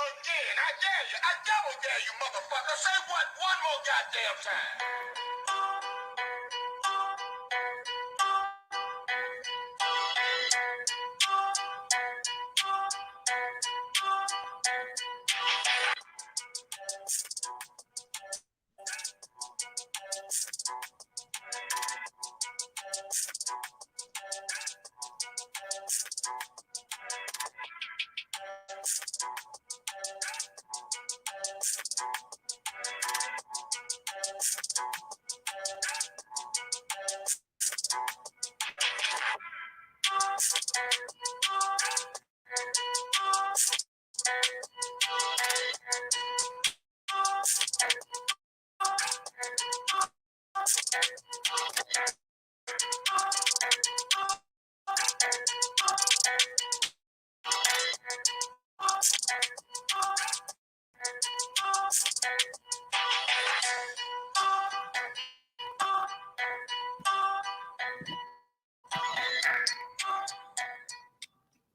Again, I dare you. I double dare you, motherfucker. Say what one more goddamn time.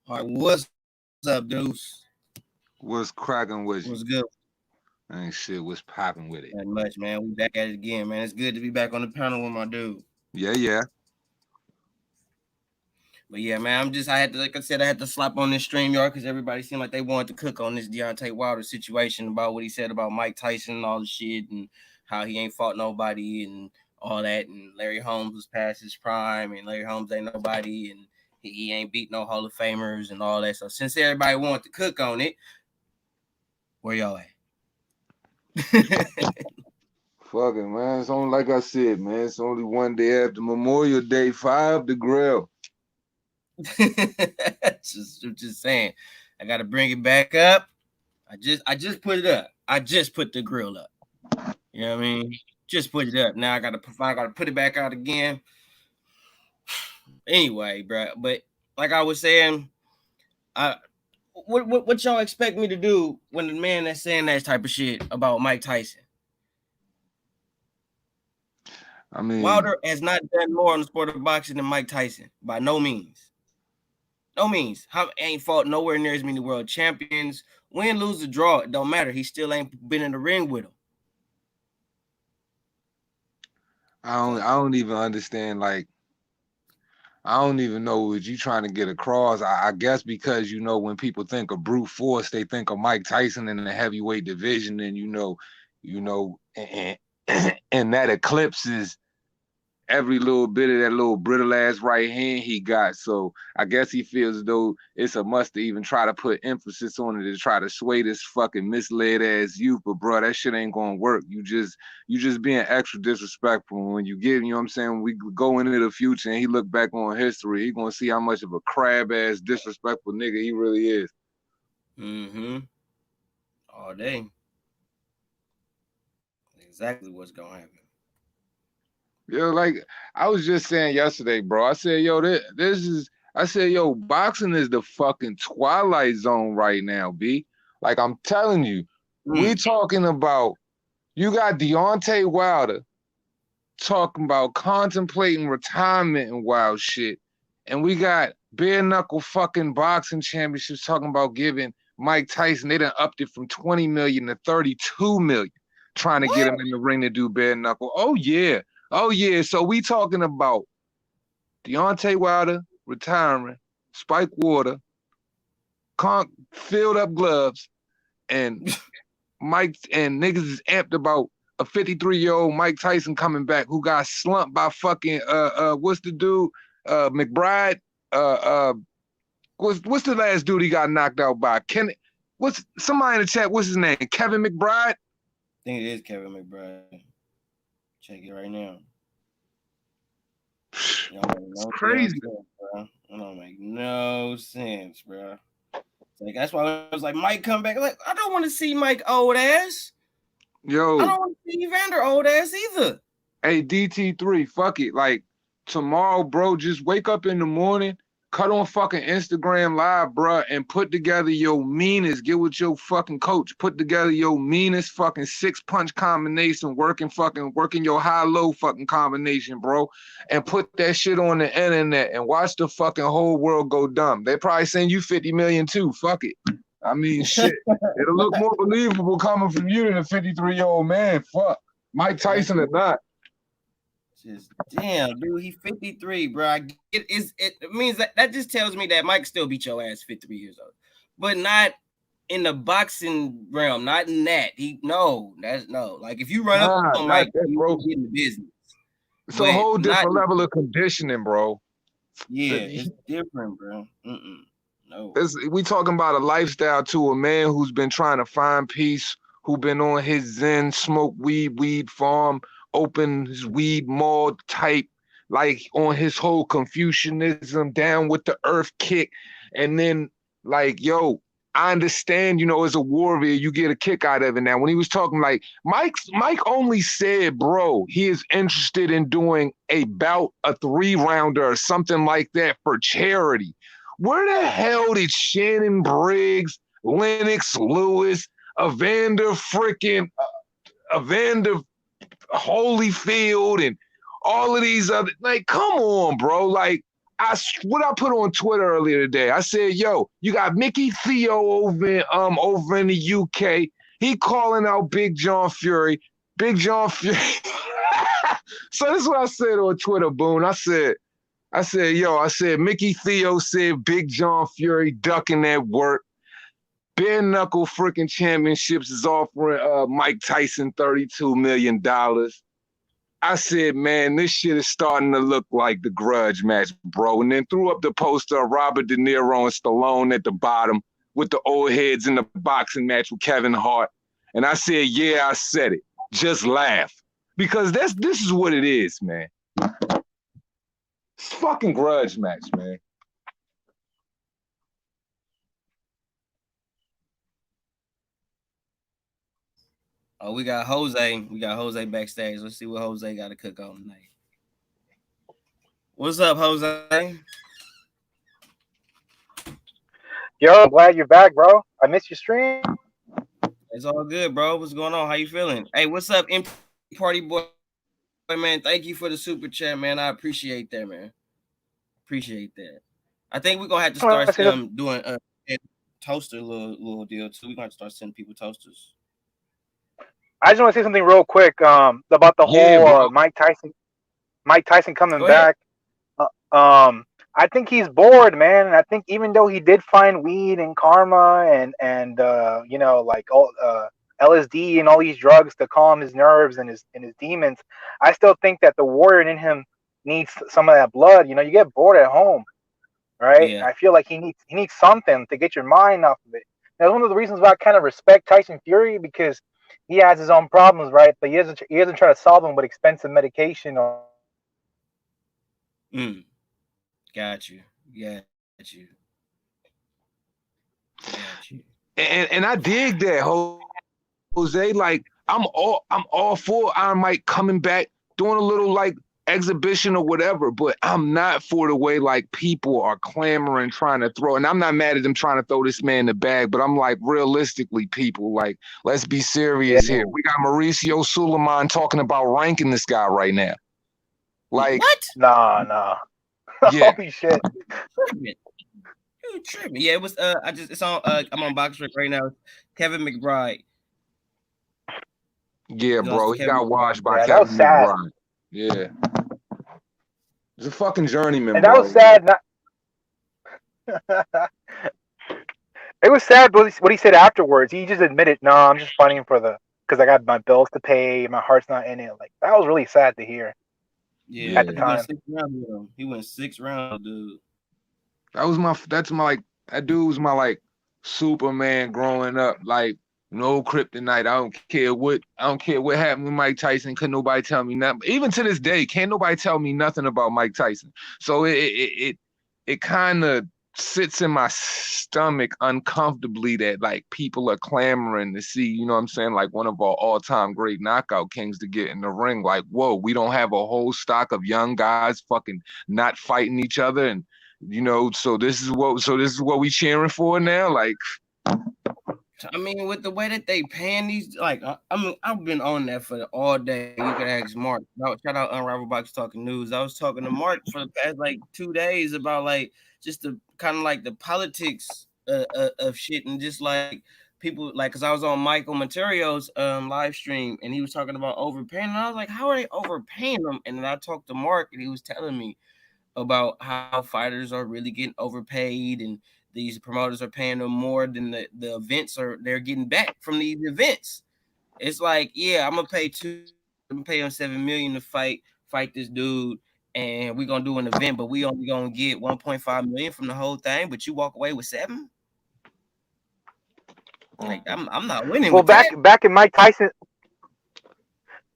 All right, what's up, Deuce? What's cracking with you? What's good? Ain't shit. What's popping with it? Not much, man. We back at it again, man. It's good to be back on the panel with my dude. Yeah. But yeah, man, I had to, like I said, I had to slap on this StreamYard because everybody seemed like they wanted to cook on this Deontay Wilder situation about what he said about Mike Tyson and all the shit and how he ain't fought nobody and all that. And Larry Holmes was past his prime and Larry Holmes ain't nobody and he ain't beat no Hall of Famers and all that. So since everybody wanted to cook on it, where y'all at? Fucking man, it's only like I said, man. It's only one day after Memorial Day. Fire up the grill. just saying, I gotta bring it back up. I just put it up. I just put the grill up. You know what I mean? Just put it up. Now I gotta put it back out again. Anyway, bro. But like I was saying, what y'all expect me to do when the man that's saying that type of shit about Mike Tyson? I mean, Wilder has not done more in the sport of boxing than Mike Tyson, by no means. No means. Ain't fought nowhere near as many world champions. Win, lose, or draw, it don't matter. He still ain't been in the ring with him. I don't even understand. Like, I don't even know what you trying to get across. I guess because when people think of brute force, they think of Mike Tyson in the heavyweight division, and and that eclipses every little bit of that little brittle ass right hand he got. So I guess he feels as though it's a must to even try to put emphasis on it to try to sway this fucking misled ass youth. But bro, that shit ain't gonna work. You just being extra disrespectful. When you get, what I'm saying, when we go into the future and he look back on history, he gonna see how much of a crab ass disrespectful nigga he really is. Mm-hmm. All day. Exactly what's gonna happen. Like I was just saying yesterday, bro. I said, boxing is the fucking twilight zone right now, B. Like I'm telling you, we talking about, you got Deontay Wilder talking about contemplating retirement and wild shit. And we got bare knuckle fucking boxing championships talking about giving Mike Tyson, they done upped it from 20 million to 32 million, trying to get him in the ring to do bare knuckle. Oh yeah. So we talking about Deontay Wilder retiring, Spike Water, filled up gloves, and Mike and niggas is amped about a 53-year-old Mike Tyson coming back who got slumped by fucking what's the dude? McBride. What's the last dude he got knocked out by? What's somebody in the chat? What's his name? Kevin McBride? I think it is Kevin McBride. Check it right now. It's crazy. Sense, it don't make no sense, bro. Like that's why I was like, Mike, come back. Like, I don't want to see Mike old ass. Yo, I don't want to see Evander old ass either. Hey, DT3, fuck it. Like tomorrow, bro, just wake up in the morning, cut on fucking Instagram Live, bro, and put together your meanest, get with your fucking coach, put together your meanest fucking 6-punch combination, working your high-low fucking combination, bro, and put that shit on the internet and watch the fucking whole world go dumb. They probably send you 50 million too. Fuck it. I mean, shit. It'll look more believable coming from you than a 53-year-old man. Fuck. Mike Tyson or not. Just damn, dude, he 53, bro. I get it means that just tells me that Mike still beat your ass 53 years old, but not in the boxing realm, not in that. That's no. Like if you run up Nah, on not Mike, that, you bro. can get in the business, It's a but whole not. different level of conditioning, bro. Yeah, it's different, bro. No. We talking about a lifestyle to a man who's been trying to find peace, who been on his zen, smoke weed farm, open his weed mall type, like on his whole Confucianism, down with the earth kick. And then like, yo, I understand, as a warrior, you get a kick out of it. Now, when he was talking, like Mike only said, bro, he is interested in doing a 3-rounder or something like that for charity. Where the hell did Shannon Briggs, Lennox Lewis, Evander Holyfield, and all of these other, like, come on, bro. Like, what I put on Twitter earlier today, I said, yo, you got Mickey Theo over in the UK. He calling out Big John Fury. Big John Fury. So this is what I said on Twitter, Boone. I said, Mickey Theo said Big John Fury ducking that work. Bare Knuckle freaking Championships is offering Mike Tyson $32 million. I said, man, this shit is starting to look like the Grudge match, bro. And then threw up the poster of Robert De Niro and Stallone at the bottom with the old heads in the boxing match with Kevin Hart. And I said, yeah, I said it. Just laugh. Because this is what it is, man. It's fucking grudge match, man. Oh, we got Jose. We got Jose backstage. Let's see what Jose got to cook on tonight. What's up, Jose? Yo, I'm glad you're back, bro. I missed your stream. It's all good, bro. What's going on? How you feeling? Hey, what's up, MP Party Boy? Man, thank you for the super chat, man. I appreciate that, man. Appreciate that. I think we're gonna have to start doing a toaster little deal too. We're gonna have to start sending people toasters. I just want to say something real quick about the whole Mike Tyson coming back. I think he's bored, man. And I think even though he did find weed and karma and like all LSD and all these drugs to calm his nerves and his demons, I still think that the warrior in him needs some of that blood. You get bored at home, right? Yeah. I feel like he needs something to get your mind off of it. That's one of the reasons why I kind of respect Tyson Fury, because he has his own problems, right? But he doesn't try to solve them with expensive medication or. Got you. And I dig that, Jose. Like, I'm all for Iron Mike coming back, doing a little like exhibition or whatever, but I'm not for the way like people are clamoring, trying to throw. And I'm not mad at them trying to throw this man in the bag, but I'm like, realistically, people, like, let's be serious here. We got Mauricio Suleiman talking about ranking this guy right now. Like, what? Nah. Yeah. Holy shit. You tripping. Yeah, it was it's on I'm on Box Rec right now. Kevin McBride. Yeah, bro. He got washed by Kevin that was sad. McBride. Yeah. He's a fucking journeyman, and bro. That was sad. It was sad what he said afterwards. He just admitted, no, I'm just fighting because I got my bills to pay. My heart's not in it. Like, that was really sad to hear. Yeah, at the time. He went 6 rounds, dude. That dude was my like Superman growing up. Like, no kryptonite. I don't care what happened with Mike Tyson. Couldn't nobody tell me nothing. Even to this day, can't nobody tell me nothing about Mike Tyson. So it kind of sits in my stomach uncomfortably that like people are clamoring to see, you know what I'm saying, like one of our all-time great knockout kings to get in the ring. Like, whoa, we don't have a whole stock of young guys fucking not fighting each other, and so this is what we cheering for now. Like, I mean, with the way that they paying these, like, I've been on that for all day. You can ask Mark. Shout out Unrivaled Box Talking News. I was talking to Mark for the past like 2 days about like just the kind of like the politics of shit, and just like people, like, because I was on Michael Monterio's live stream, and he was talking about overpaying, and I was like, how are they overpaying them? And then I talked to Mark, and he was telling me about how fighters are really getting overpaid, and these promoters are paying them more than the events they're getting back from these events. It's like, yeah, I'm gonna pay him $7 million to fight this dude, and we're gonna do an event, but we only gonna get 1.5 million from the whole thing, but you walk away with 7. Like, I'm not winning. Well, with that. back in Mike Tyson,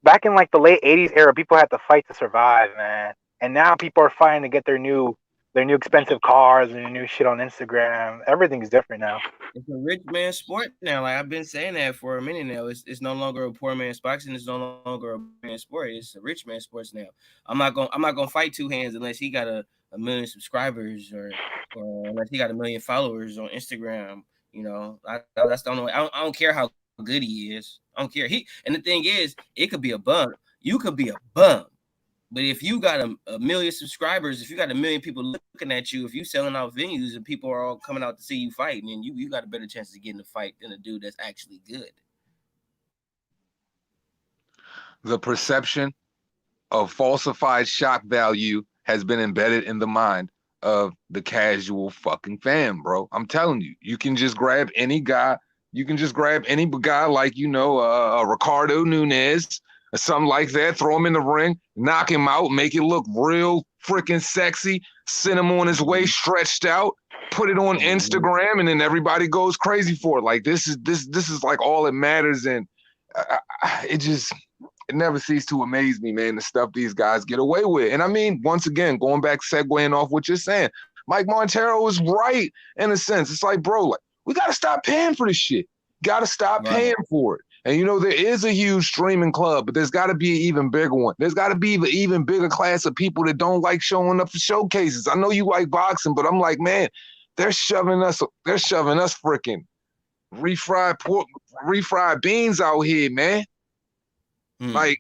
back in like the late '80s era, people had to fight to survive, man. And now people are fighting to get their new expensive cars and their new shit on Instagram. Everything's different now. It's a rich man sport now. Like, I've been saying that for a minute now. It's no longer a poor man's boxing. It's no longer a man sport. It's a rich man sports now. I'm not gonna fight two hands unless he got a million subscribers or unless he got 1 million followers on Instagram. You know, that's the only way. I don't care how good he is. I don't care. And the thing is, it could be a bum. You could be a bum. But if you got a million subscribers, if you got 1 million people looking at you, if you selling out venues and people are all coming out to see you fight, then you got a better chance of getting a fight than a dude that's actually good. The perception of falsified shock value has been embedded in the mind of the casual fucking fan, bro. I'm telling you, you can just grab any guy. You can just grab any guy like, you know, Ricardo Nunez, or something like that, throw him in the ring, knock him out, make it look real freaking sexy, send him on his way stretched out, put it on Instagram, and then everybody goes crazy for it. Like, this is like all that matters, and it never ceases to amaze me, man, the stuff these guys get away with. And I mean, once again, going back, segueing off what you're saying, Mike Montero is right in a sense. It's like, bro, like, we got to stop paying for this shit. Got to stop paying for it. And, you know, there is a huge streaming club, but there's got to be an even bigger one. There's got to be an even bigger class of people that don't like showing up for showcases. I know you like boxing, but I'm like, man, they're shoving us freaking refried beans out here, man. Like,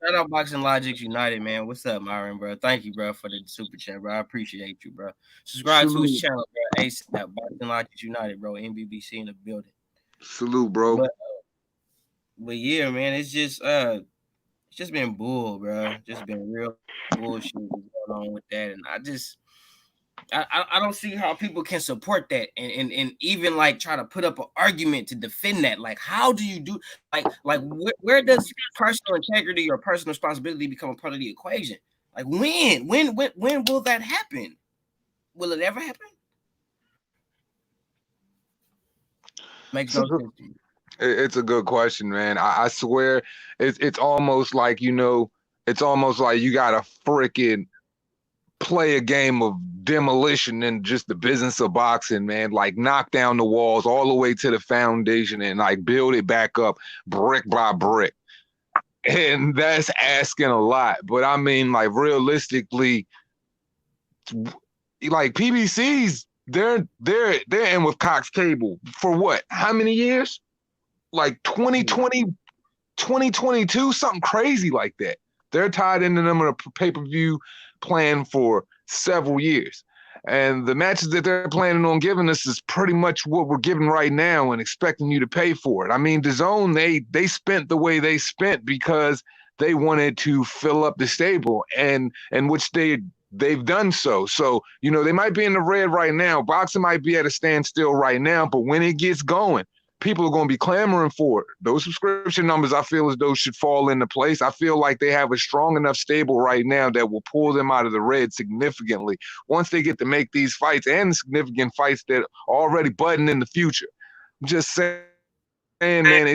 shout out Boxing Logics United, man. What's up, Myron, bro? Thank you, bro, for the super chat, bro. I appreciate you, bro. Subscribe to his channel, bro. ASAP, Boxing Logics United, bro. NBBC in the building. Salute, bro. But yeah, man, it's just been bull, bro. Just been real bullshit going on with that, and I don't see how people can support that and even like try to put up an argument to defend that. Like, how do you do like where does personal integrity or personal responsibility become a part of the equation? Like, when will that happen? Will it ever happen? Makes no sense to me. It's a good question, man. I swear it's almost like, you know, it's almost like you gotta freaking play a game of demolition in just the business of boxing, man. Like, knock down the walls all the way to the foundation and like build it back up brick by brick. And that's asking a lot. But I mean, like, realistically, like, PBC's they're in with Cox Cable for what? How many years? Like 2020, 2022, something crazy like that. They're tied into them in a pay-per-view plan for several years. And the matches that they're planning on giving us is pretty much what we're giving right now and expecting you to pay for it. I mean, DAZN, they spent the way they spent because they wanted to fill up the stable, and which they've done so. So, you know, they might be in the red right now. Boxing might be at a standstill right now, but when it gets going, people are going to be clamoring for it. Those subscription numbers, I feel as though, should fall into place. I feel like they have a strong enough stable right now that will pull them out of the red significantly once they get to make these fights, and the significant fights that are already budding in the future. I'm just saying, man,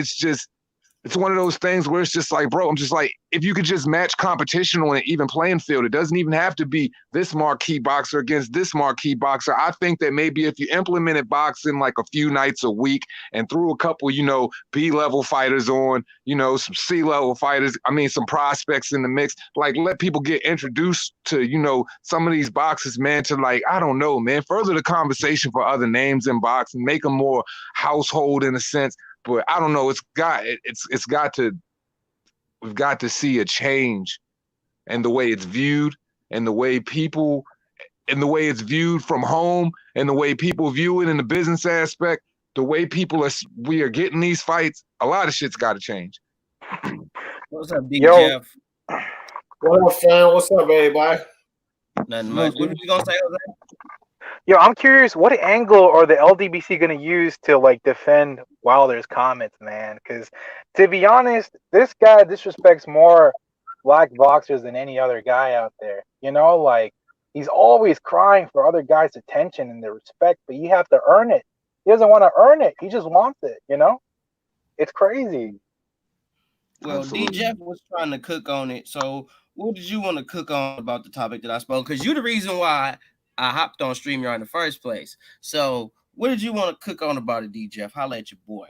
it's one of those things where it's just like, bro, I'm just like, if you could just match competition on an even playing field, it doesn't even have to be this marquee boxer against this marquee boxer. I think that maybe if you implemented boxing like a few nights a week and threw a couple, you know, B-level fighters on, you know, some C-level fighters, I mean, some prospects in the mix, like, let people get introduced to, you know, some of these boxers, man, to, like, I don't know, man, further the conversation for other names in boxing, make them more household in a sense. But I don't know. We've got to see a change in the way it's viewed and the way people and the way it's viewed from home and the way people view it in the business aspect, the way we are getting these fights, a lot of shit's got to change. What's up, Big Yo. Jeff? What up, fam? What's up, everybody? Nothing much. What you gonna say, Jose? Yo, I'm curious, what angle are the LDBC going to use to like defend Wilder's comments, man? Because to be honest, this guy disrespects more black boxers than any other guy out there. You know, like he's always crying for other guys' attention and their respect, but you have to earn it. He doesn't want to earn it; he just wants it. You know, it's crazy. Well, Absolutely. D. Jeff was trying to cook on it. So, what did you want to cook on about the topic that I spoke? Because you're the reason why I hopped on StreamYard in the first place. So, what did you want to cook on about it, D. Jeff? Holla at your boy.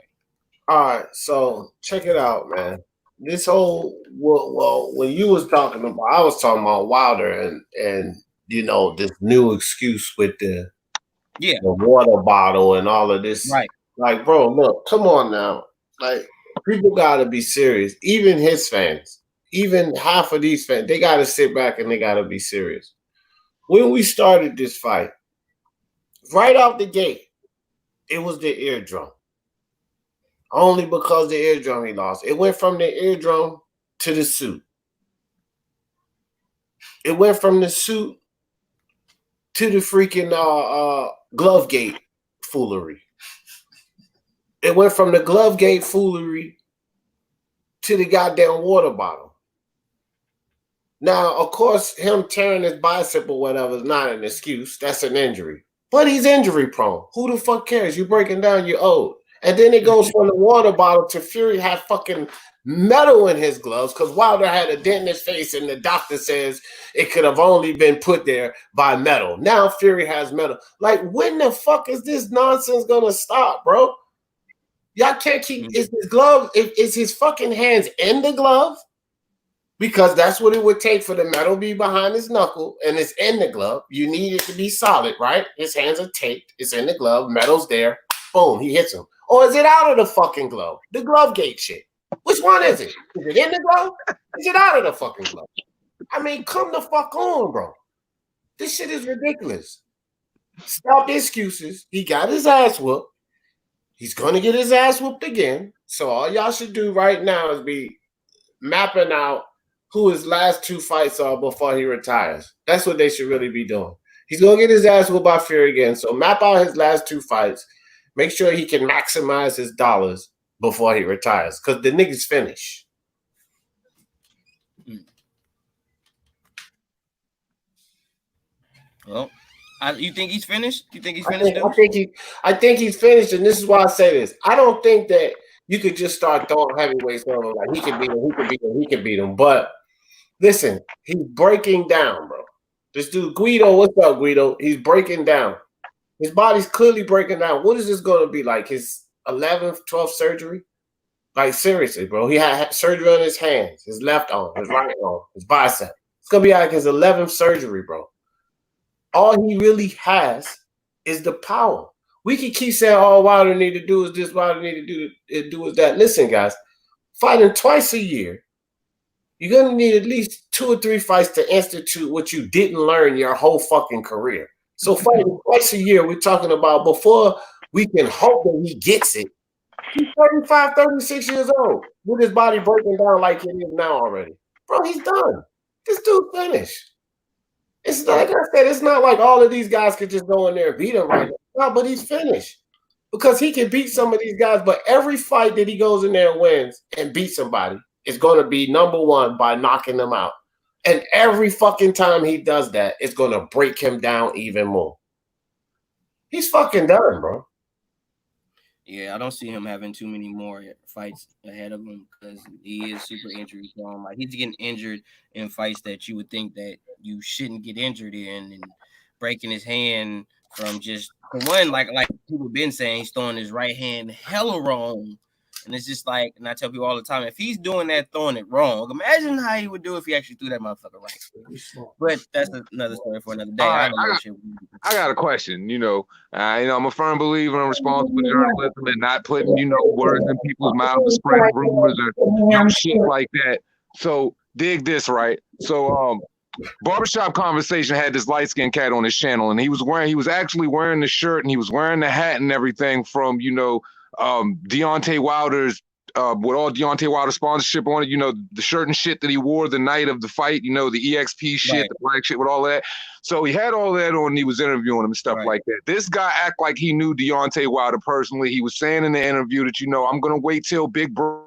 All right, so check it out, man. This whole well, when you was talking about, I was talking about Wilder and you know this new excuse with the water bottle and all of this. Right. Like, bro, look, come on now. Like, people gotta be serious. Even his fans, even half of these fans, they gotta sit back and they gotta be serious. When we started this fight, right out the gate, it was the eardrum. Only because the eardrum he lost. It went from the eardrum to the suit. It went from the suit to the freaking glove gate foolery. It went from the glove gate foolery to the goddamn water bottle. Now, of course, him tearing his bicep or whatever is not an excuse. That's an injury. But he's injury prone. Who the fuck cares? You're breaking down, you're old. And then it goes from the water bottle to Fury had fucking metal in his gloves because Wilder had a dent in his face and the doctor says it could have only been put there by metal. Now Fury has metal. Like, when the fuck is this nonsense gonna stop, bro? Y'all can't keep, is his glove, is his fucking hands in the glove? Because that's what it would take for the metal to be behind his knuckle and it's in the glove. You need it to be solid, right? His hands are taped. It's in the glove. Metal's there. Boom, he hits him. Or is it out of the fucking glove? The glove gate shit. Which one is it? Is it in the glove? Is it out of the fucking glove? I mean, come the fuck on, bro. This shit is ridiculous. Stop the excuses. He got his ass whooped. He's going to get his ass whooped again. So all y'all should do right now is be mapping out who his last two fights are before he retires. That's what they should really be doing. He's going to get his ass whooped by Fury again. So map out his last two fights. Make sure he can maximize his dollars before he retires. Because the nigga's finished. Well, you think he's finished? You think he's I finished? think he's finished, and this is why I say this. I don't think that you could just start throwing heavyweights on him like he can beat him, he can beat him, he can beat him. But listen, he's breaking down, bro. This dude Guido, what's up, Guido? He's breaking down. His body's clearly breaking down. What is this going to be like? His 11th, 12th surgery? Like, seriously, bro. He had surgery on his hands, his left arm, his right arm, his bicep. It's going to be like his 11th surgery, bro. All he really has is the power. We can keep saying, all Wilder need to do is this, Wilder need to do is that. Listen, guys, fighting twice a year, you're going to need at least 2 or 3 fights to institute what you didn't learn your whole fucking career. So fighting twice a year, we're talking about before we can hope that he gets it. He's 35, 36 years old with his body breaking down like it is now already. Bro, he's done. This dude finished. It's like I said, it's not like all of these guys could just go in there and beat him right now. No, but he's finished. Because he can beat some of these guys, but every fight that he goes in there and wins and beats somebody is going to be number one by knocking them out. And every fucking time he does that, it's going to break him down even more. He's fucking done, bro. Yeah, I don't see him having too many more fights ahead of him because he is super injury prone. Like, he's getting injured in fights that you would think that you shouldn't get injured in, and breaking his hand from just one, like people been saying, he's throwing his right hand hella wrong. And it's just like, and I tell people all the time, if he's doing that, throwing it wrong, imagine how he would do if he actually threw that motherfucker right. But that's another story for another day. Right, I got a question. I'm a firm believer in responsible journalism and not putting, words in people's mouths to spread rumors or shit like that. So dig this, right? So Barbershop Conversation had this light skinned cat on his channel, and he was actually wearing the shirt and he was wearing the hat and everything from Deontay Wilder's with all Deontay Wilder sponsorship on it, the shirt and shit that he wore the night of the fight, the EXP shit, Right. the black shit with all that. So he had all that on and he was interviewing him and stuff like that. This guy act like he knew Deontay Wilder personally. He was saying in the interview that, I'm going to wait till Big Bro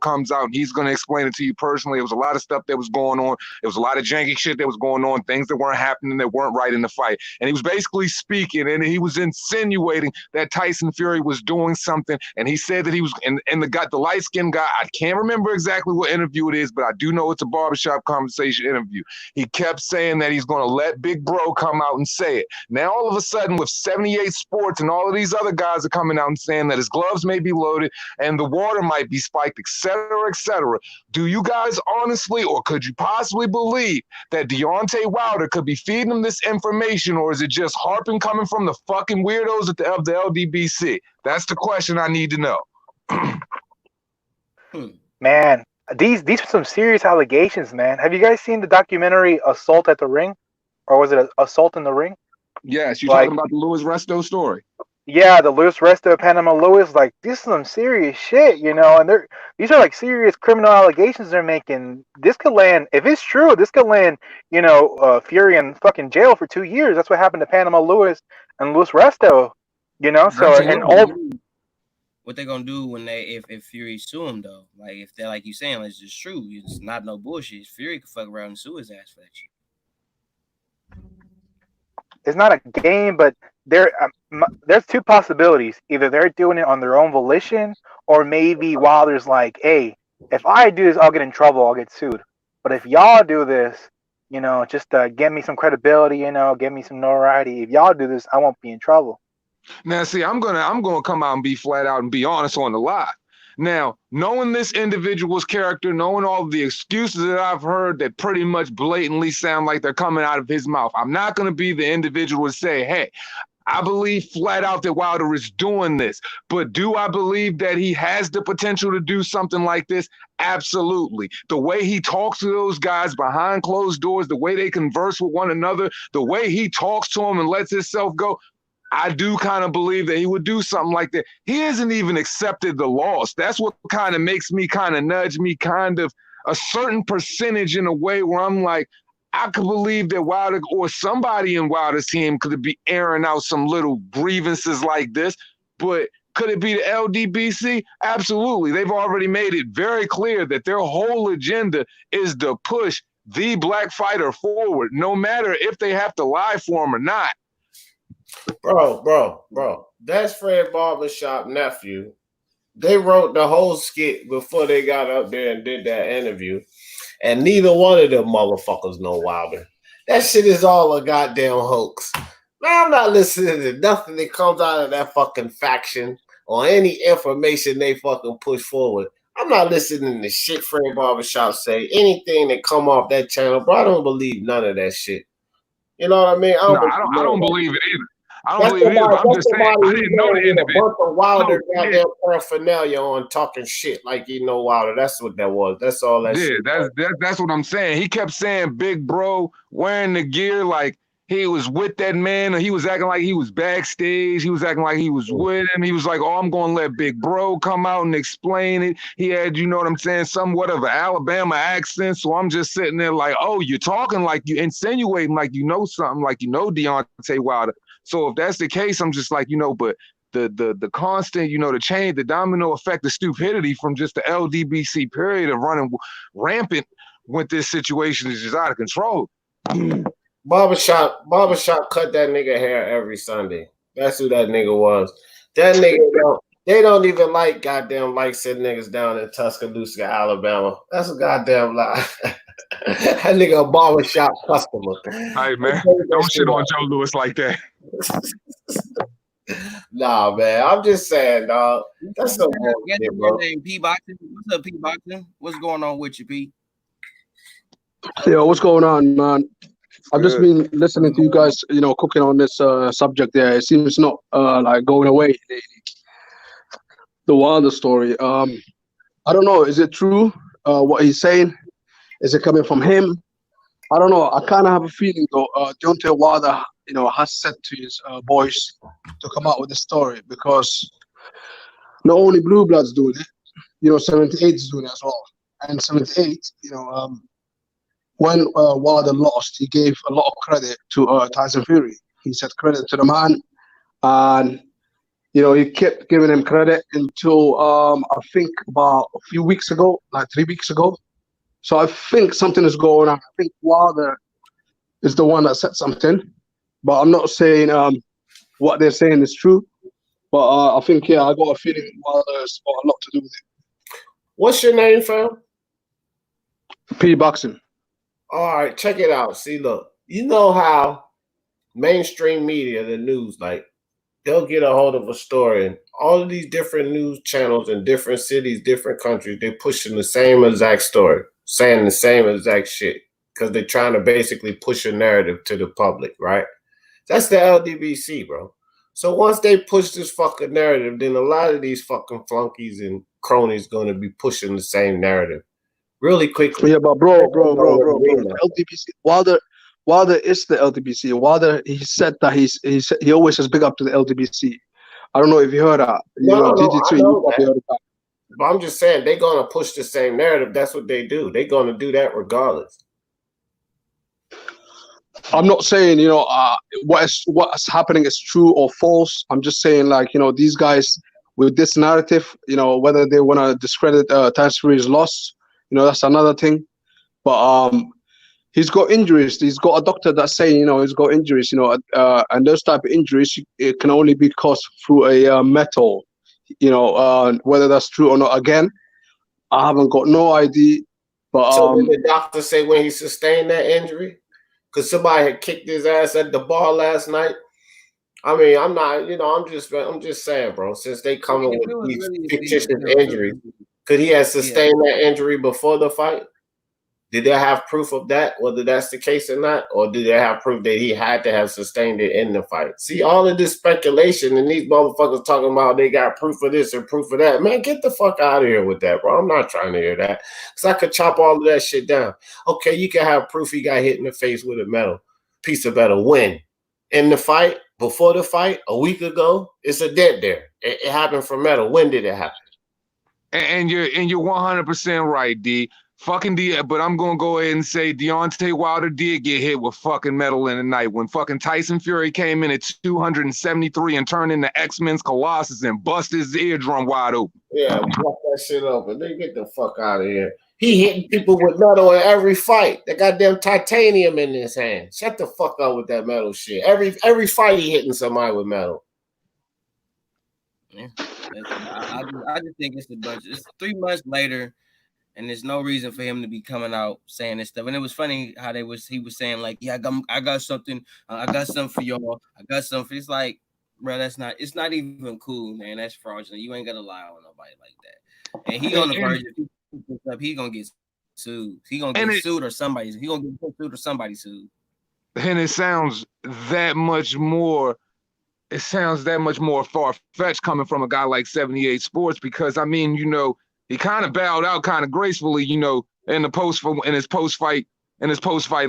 comes out and he's going to explain it to you personally. It was a lot of stuff that was going on. It was a lot of janky shit that was going on, things that weren't happening that weren't right in the fight. And he was basically speaking and he was insinuating that Tyson Fury was doing something. And he said that he was, and the light-skinned guy, I can't remember exactly what interview it is, but I do know it's a Barbershop Conversation interview. He kept saying that he's going to let Big Bro come out and say it. Now, all of a sudden, with 78 Sports and all of these other guys are coming out and saying that his gloves may be loaded and the water might be spiked, etc., etc. Do you guys honestly, or could you possibly believe that Deontay Wilder could be feeding him this information, or is it just harping coming from the fucking weirdos of the LDBC? That's the question I need to know. Man, these are some serious allegations, man. Have you guys seen the documentary Assault at the Ring? Or was it Assault in the Ring? Yes, you're talking about the Louis Resto story. Yeah, the Louis Resto, Panama Louis, like, this is some serious shit, and these are like serious criminal allegations they're making. This could land, if it's true, Fury in fucking jail for 2 years. That's what happened to Panama Louis and Louis Resto, so, and all. What they gonna do when if Fury sue him though? Like, if they're like you saying, it's just true. It's not no bullshit. Fury could fuck around and sue his ass for that shit. It's not a game, but there's two possibilities. Either they're doing it on their own volition, or maybe Wilder's like, hey, if I do this, I'll get in trouble, I'll get sued. But if y'all do this, just get me some credibility, get me some notoriety. If y'all do this, I won't be in trouble. Now, see, I'm gonna come out and be flat out and be honest on the lie. Now, knowing this individual's character, knowing all of the excuses that I've heard that pretty much blatantly sound like they're coming out of his mouth, I'm not going to be the individual to say, hey, I believe flat out that Wilder is doing this. But do I believe that he has the potential to do something like this? Absolutely. The way he talks to those guys behind closed doors, the way they converse with one another, the way he talks to them and lets himself go, I do kind of believe that he would do something like that. He hasn't even accepted the loss. That's what kind of makes me kind of nudge me kind of a certain percentage in a way where I'm like, I could believe that Wilder or somebody in Wilder's team could be airing out some little grievances like this, but could it be the LDBC? Absolutely. They've already made it very clear that their whole agenda is to push the black fighter forward, no matter if they have to lie for him or not. Bro. That's Fred Barbershop nephew. They wrote the whole skit before they got up there and did that interview. And neither one of them motherfuckers know Wilder. That shit is all a goddamn hoax. Man, I'm not listening to nothing that comes out of that fucking faction or any information they fucking push forward. I'm not listening to shit Fred Barbershop say. Anything that come off that channel, bro, I don't believe none of that shit. You know what I mean? I don't believe it either. I don't believe it either. I'm just saying, I didn't know the individual. A bunch of Wilder goddamn paraphernalia on talking shit like Wilder. That's what that was. That's all that shit. That's what I'm saying. He kept saying Big Bro wearing the gear like he was with that man, or he was acting like he was backstage. He was acting like he was with him. He was like, oh, I'm going to let Big Bro come out and explain it. He had, you know what I'm saying, somewhat of an Alabama accent. So I'm just sitting there like, oh, you're talking like you insinuating like you know something, like you know Deontay Wilder. So if that's the case, I'm just like, but the constant, the change, the domino effect, the stupidity from just the LDBC period of running rampant with this situation is just out of control. Barbershop cut that nigga hair every Sunday. That's who that nigga was. That nigga, they don't even like goddamn light-skinned niggas down in Tuscaloosa, Alabama. That's a goddamn lie. That nigga a barbershop customer. Hey, man, don't shit on Joe Louis like that. Nah, man, I'm just saying, dog. That's some bullshit, bro. P Boxing. What's up, P Boxing? What's going on with you, P? Yo, what's going on, man? I've just been listening to you guys, cooking on this subject there. It seems not like going away. The Wilder story. I don't know. Is it true? What he's saying? Is it coming from him? I don't know. I kind of have a feeling though. Deontay Wilder, has said to his boys to come out with the story because not only Blue Bloods doing it, 78 is doing it as well. And 78, when Wilder lost, he gave a lot of credit to Tyson Fury. He said credit to the man, and he kept giving him credit until I think about a few weeks ago, like 3 weeks ago. So I think something is going on. I think Wilder is the one that said something, but I'm not saying what they're saying is true. But I think, I got a feeling Wilder's got a lot to do with it. What's your name, fam? P Boxing. All right, check it out. See, look, you know how mainstream media, the news, like, they'll get a hold of a story, and all of these different news channels in different cities, different countries, they're pushing the same exact story, saying the same exact shit, because they're trying to basically push a narrative to the public, right? That's the LDBC, bro. So once they push this fucking narrative, then a lot of these fucking flunkies and cronies going to be pushing the same narrative really quickly. Yeah, but bro, LDBC, Wilder is the LDBC. Wilder, he said that he always says big up to the LDBC. I don't know if you heard that. No, I know that. But I'm just saying they're gonna push the same narrative. That's what they do. They're gonna do that regardless. I'm not saying what's happening is true or false. I'm just saying these guys with this narrative, whether they want to discredit Tyson Fury's loss, that's another thing. But he's got injuries. He's got a doctor that's saying, he's got injuries, and those type of injuries, it can only be caused through a metal, whether that's true or not. Again, I haven't got no idea. But so did the doctor say when he sustained that injury? Because somebody had kicked his ass at the bar last night. I mean, I'm not, I'm just saying, bro, since they come with these fictitious injuries, could he have sustained that injury before the fight? Did they have proof of that, whether that's the case or not? Or did they have proof that he had to have sustained it in the fight? See, all of this speculation and these motherfuckers talking about they got proof of this and proof of that. Man, get the fuck out of here with that, bro. I'm not trying to hear that. Because I could chop all of that shit down. Okay, you can have proof he got hit in the face with a piece of metal. When? In the fight? Before the fight? A week ago? It's a dent there. It happened from metal. When did it happen? And you're 100% right, D. Fucking but I'm gonna go ahead and say Deontay Wilder did get hit with fucking metal in the night when fucking Tyson Fury came in at 273 and turned into X-Men's Colossus and busted his eardrum wide open. Yeah, bust that shit open. They get the fuck out of here. He hitting people with metal in every fight. That goddamn titanium in his hand. Shut the fuck up with that metal shit. Every fight he hitting somebody with metal. Yeah, I just think it's a bunch. It's 3 months later. And there's no reason for him to be coming out saying this stuff. And it was funny how he was saying like, yeah, I got something. I got something for y'all. I got something for. It's like, bro, it's not even cool, man. That's fraudulent. You ain't got to lie on nobody like that. And he on the verge of he gonna get sued. He gonna get sued or somebody. He gonna get sued or somebody sued. And it sounds that much more. It sounds that much more far-fetched coming from a guy like 78 Sports because I mean, he kind of bowed out kind of gracefully, in his post-fight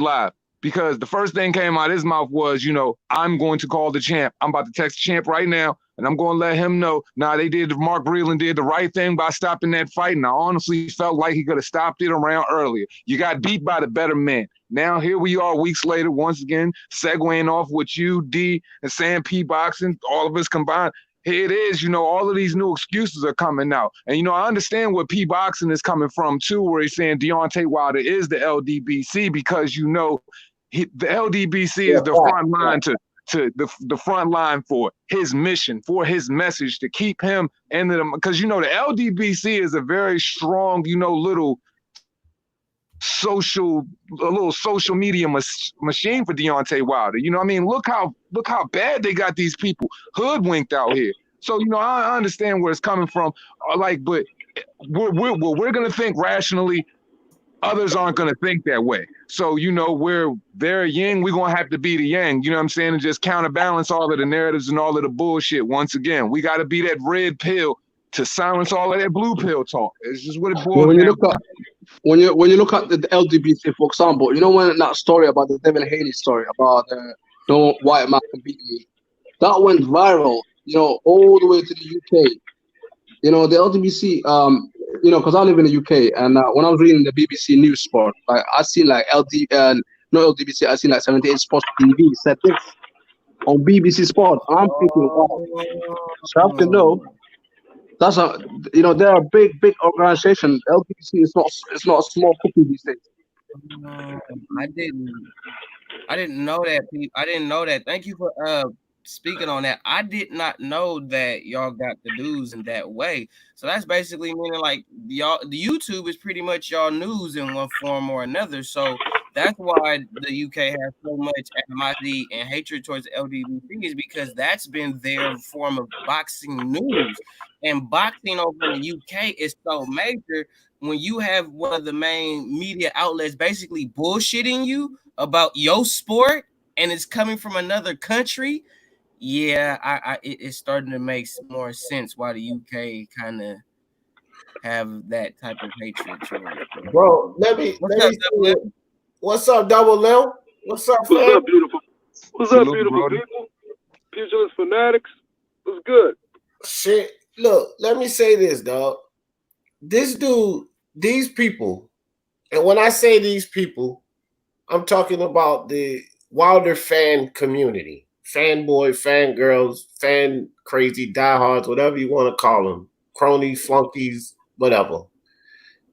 live. Because the first thing came out of his mouth was, I'm going to call the champ. I'm about to text the champ right now, and I'm going to let him know. Mark Breland did the right thing by stopping that fight, and I honestly felt like he could have stopped it around earlier. You got beat by the better man. Now here we are weeks later, once again, segueing off with you, D, and Sam P Boxing, all of us combined. Here it is, all of these new excuses are coming out. And, I understand where P Boxing is coming from, too, where he's saying Deontay Wilder is the LDBC because, the LDBC is the front line to the front line for his mission, for his message to keep him in the, because, the LDBC is a very strong, little social media machine for Deontay Wilder. Look how bad they got these people hoodwinked out here. So, I understand where it's coming from. But we're gonna think rationally. Others aren't gonna think that way. So, we're their yin, we're gonna have to be the yang. You know what I'm saying? And just counterbalance all of the narratives and all of the bullshit. Once again, we got to be that red pill to silence all of that blue pill talk. It's just what it boils down. when you look at the LGBT, for example, you know when that story about the Devin Haney story about no white man can beat me, that went viral. You know, all the way to the UK. You know, the LGBT. You know, because I live in the UK, and when I was reading the BBC News Sport, like I seen like no LDBC, I seen like 78 Sports TV said this on BBC Sport. And I'm thinking, wow, so I have to know. That's a, you know, they're a big organization. LBC is not, it's not a small cookie these days. I didn't know that. I didn't know that. Thank you for speaking on that. I did not know that y'all got the news in that way. So that's basically meaning like y'all, the YouTube is pretty much y'all news in one form or another. So that's why the UK has so much animosity and hatred towards LGBT is because that's been their form of boxing news. And boxing over in the UK is so major when you have one of the main media outlets basically bullshitting you about your sport and it's coming from another country. Yeah, it's starting to make more sense why the UK kind of have that type of hatred towards it. Bro, let me see. What's up, Double M? What's up, fam? What's up, beautiful? What's up, beautiful people? Pugilist fanatics. What's good? Shit. Look, let me say this, dog. This dude, these people, and when I say these people, I'm talking about the Wilder fan community. Fanboy, fangirls, fan crazy, diehards, whatever you want to call them. Cronies, flunkies, whatever.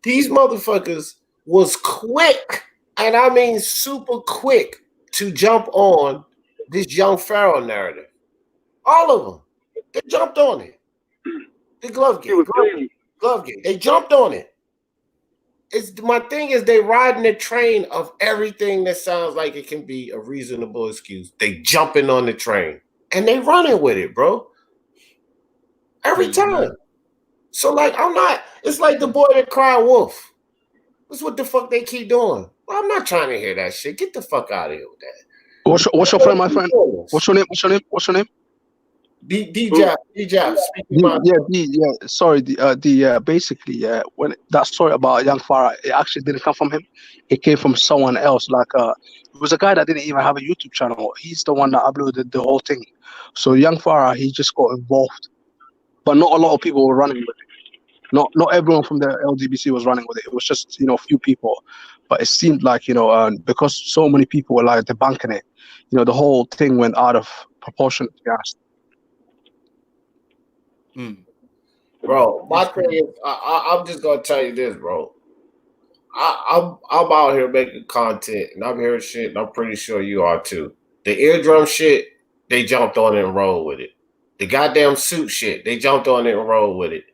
These motherfuckers was quick, and I mean super quick, to jump on this Young Pharaoh narrative. All of them. They jumped on it. The glove gate. They jumped on it. It's my thing is they riding the train of everything that sounds like it can be a reasonable excuse. They jumping on the train and they running with it, bro. Every time. So like I'm not. It's like the boy that cried wolf. That's what the fuck they keep doing. Well, I'm not trying to hear that shit. Get the fuck out of here with that. What's your friend, my friend? What's your name? D-Jab. Sorry, basically, when that story about young Farah, it actually didn't come from him. It came from someone else. Like, it was a guy that didn't even have a YouTube channel. He's the one that uploaded the whole thing. So young Farah, he just got involved, but not a lot of people were running with it. Not everyone from the LGBC was running with it. It was just, a few people. But it seemed like, because so many people were like debunking it, the whole thing went out of proportion, to be honest. Bro, my thing is, I'm just gonna tell you this, bro. I'm out here making content, and I'm hearing shit, and I'm pretty sure you are too. The eardrum shit, they jumped on it and rolled with it. The goddamn suit shit, they jumped on it and rolled with it.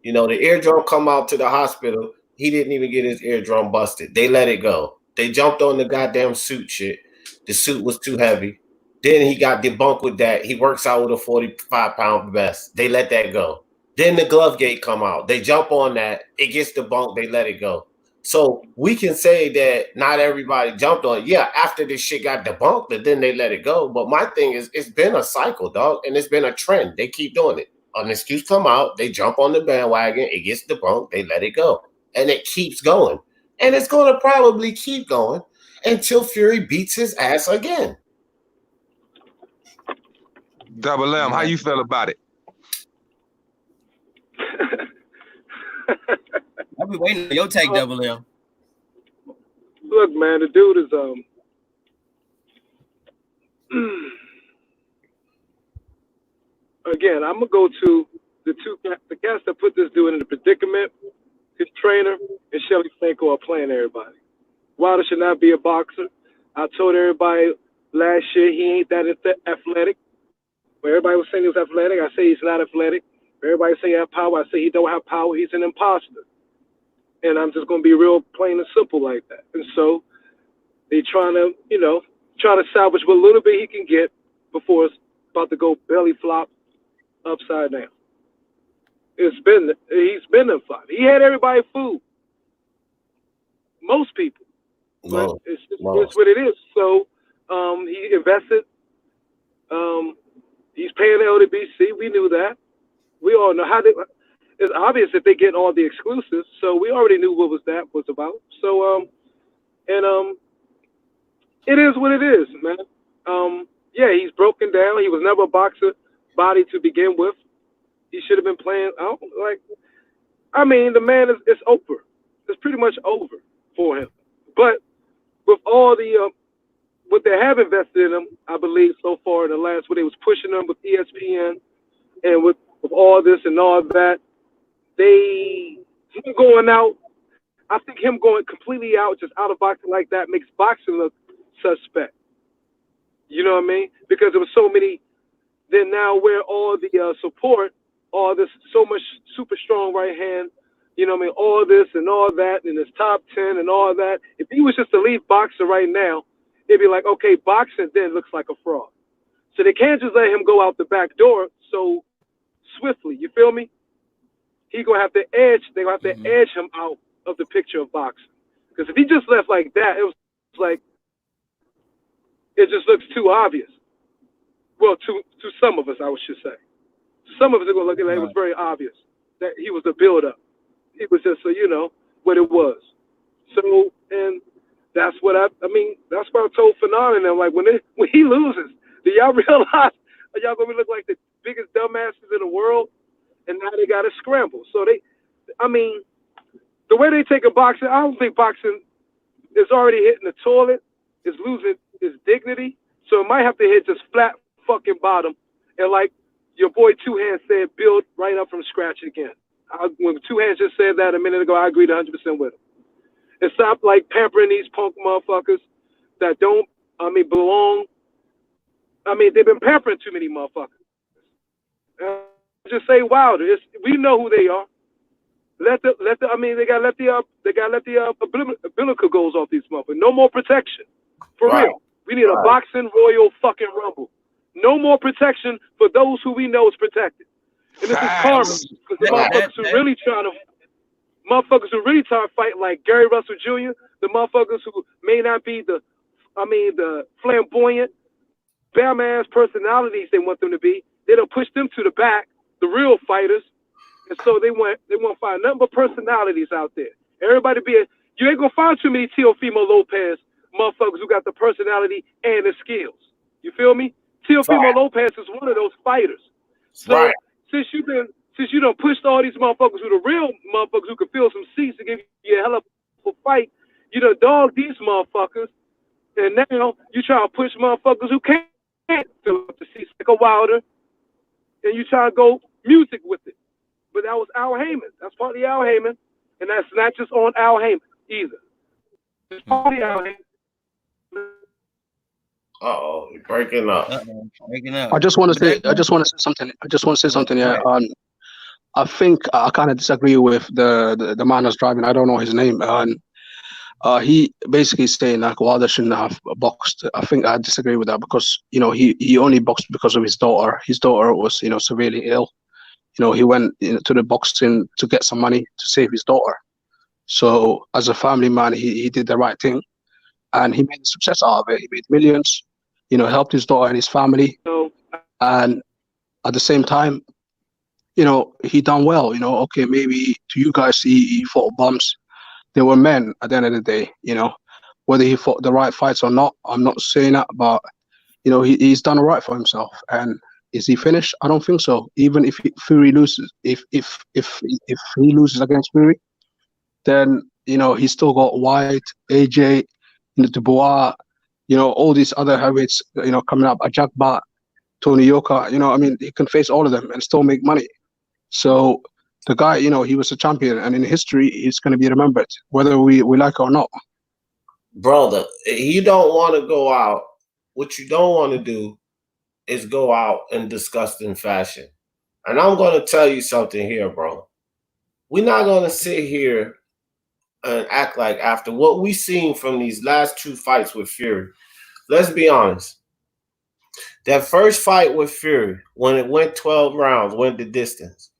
The eardrum come out to the hospital. He didn't even get his eardrum busted. They let it go. They jumped on the goddamn suit shit. The suit was too heavy. Then he got debunked with that. He works out with a 45-pound vest. They let that go. Then the glove gate come out. They jump on that. It gets debunked. They let it go. So we can say that not everybody jumped on it. Yeah, after this shit got debunked, and then they let it go. But my thing is, it's been a cycle, dog, and it's been a trend. They keep doing it. An excuse come out. They jump on the bandwagon. It gets debunked. They let it go. And it keeps going. And it's going to probably keep going until Fury beats his ass again. Double M, how you feel about it? I'll be waiting for your take, Double M. Look, man, the dude is again, I'm gonna go to the cats that put this dude in the predicament. His trainer and Shelly Franco are playing everybody. Wilder should not be a boxer. I told everybody last year he ain't that athletic. When everybody was saying he was athletic, I say he's not athletic. When everybody say he has power, I say he don't have power. He's an imposter. And I'm just going to be real plain and simple like that. And so they trying to salvage what little bit he can get before it's about to go belly flop upside down. He's been a fight. He had everybody food. Most people. But it's what it is. So he invested. He's paying the LDBC. We knew that. We all know how they. it's obvious that they get all the exclusives. So we already knew what that was about. So it is what it is, man. Yeah, he's broken down. He was never a boxer body to begin with. He should have been playing. I mean, the man it's over. It's pretty much over for him. But with all the what they have invested in him, I believe so far in the last, what they was pushing him with ESPN and with all this and all that, him going out. I think him going completely out, just out of boxing like that, makes boxing look suspect. You know what I mean? Because there was so many. Then now where all the support, all this so much super strong right hand, you know what I mean? All this and all that, and his top 10 and all that. If he was just a lead boxer right now, it'd be like, okay, boxing then looks like a fraud. So they can't just let him go out the back door so swiftly. You feel me? He gonna have to edge. They gonna have to edge him out of the picture of boxing. Because if he just left like that, it was like it just looks too obvious. Well, to some of us, I should say. Some of us are gonna look at it. It was very obvious that he was the build-up. He was just what it was. So, and that's what I mean. That's what I told Fanon and them. Like when he loses, do y'all realize y'all gonna look like the biggest dumbasses in the world? And now they got to scramble. So the way they take a boxing, I don't think boxing is already hitting the toilet. It's losing its dignity. So it might have to hit just flat fucking bottom. And like your boy Two Hands said, build right up from scratch again. When Two Hands just said that a minute ago, I agreed 100% with him. And stop like pampering these punk motherfuckers that don't, belong. They've been pampering too many motherfuckers. Just say Wilder. We know who they are. They gotta let the umbilical goes off these motherfuckers. No more protection. For real. We need a boxing Royal fucking Rumble. No more protection for those who we know is protected. And this is karma. Because the motherfuckers who really trying to fight like Gary Russell Jr., the motherfuckers who may not be the flamboyant, bam ass personalities they want them to be, they don't push them to the back, the real fighters. And so they want to find nothing but personalities out there. Everybody you ain't gonna find too many Teofimo Lopez motherfuckers who got the personality and the skills. You feel me? Teofimo Lopez is one of those fighters. So since you done pushed all these motherfuckers who the real motherfuckers who can fill some seats to give you a hell of a fight, you done dog these motherfuckers, and now you try to push motherfuckers who can't fill up the seats like a Wilder, and you try to go music with it. But that was Al Heyman. That's partly Al Heyman, and that's not just on Al Heyman either. It's partly Al Heyman. You're breaking up. I just want to say something. Yeah. I think I kind of disagree with the man that's driving. I don't know his name. And he basically saying like Wilder shouldn't have boxed. I think I disagree with that because he only boxed because of his daughter. His daughter was severely ill. He went to the boxing to get some money to save his daughter. So as a family man, he did the right thing, and he made a success out of it. He made millions. Helped his daughter and his family, and at the same time, he done well. Okay, maybe to you guys he fought bums. They were men at the end of the day. Whether he fought the right fights or not, I'm not saying that, but he's done all right for himself. And is he finished? I don't think so. Even if Fury loses, if he loses against Fury, then he's still got White, AJ, Dubois. All these other heavyweights, coming up, Jack Bat, Tony Yoka, he can face all of them and still make money. So the guy, he was a champion, and in history, he's going to be remembered, whether we like it or not. Brother, you don't want to go out. What you don't want to do is go out in disgusting fashion. And I'm going to tell you something here, bro. We're not going to sit here and act like after what we seen from these last two fights with Fury. Let's be honest. That first fight with Fury, when it went 12 rounds, went the distance,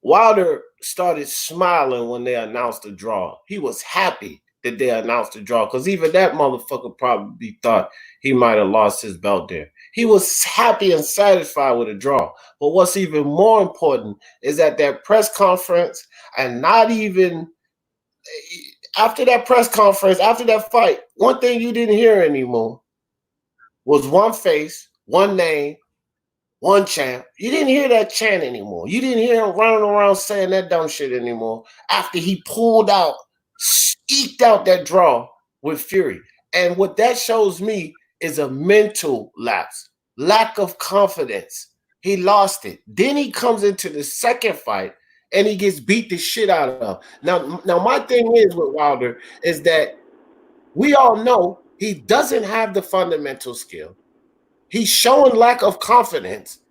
Wilder started smiling when they announced the draw. He was happy that they announced the draw because even that motherfucker probably thought he might have lost his belt there. He was happy and satisfied with a draw. But what's even more important is that press conference, and not even after that press conference, after that fight, one thing you didn't hear anymore was one face, one name, one champ. You didn't hear that chant anymore. You didn't hear him running around saying that dumb shit anymore after he pulled out, eked out that draw with Fury. And what that shows me is a mental lapse, lack of confidence. He lost it. Then he comes into the second fight and he gets beat the shit out of. Now my thing is with Wilder is that we all know he doesn't have the fundamental skill. He's showing lack of confidence,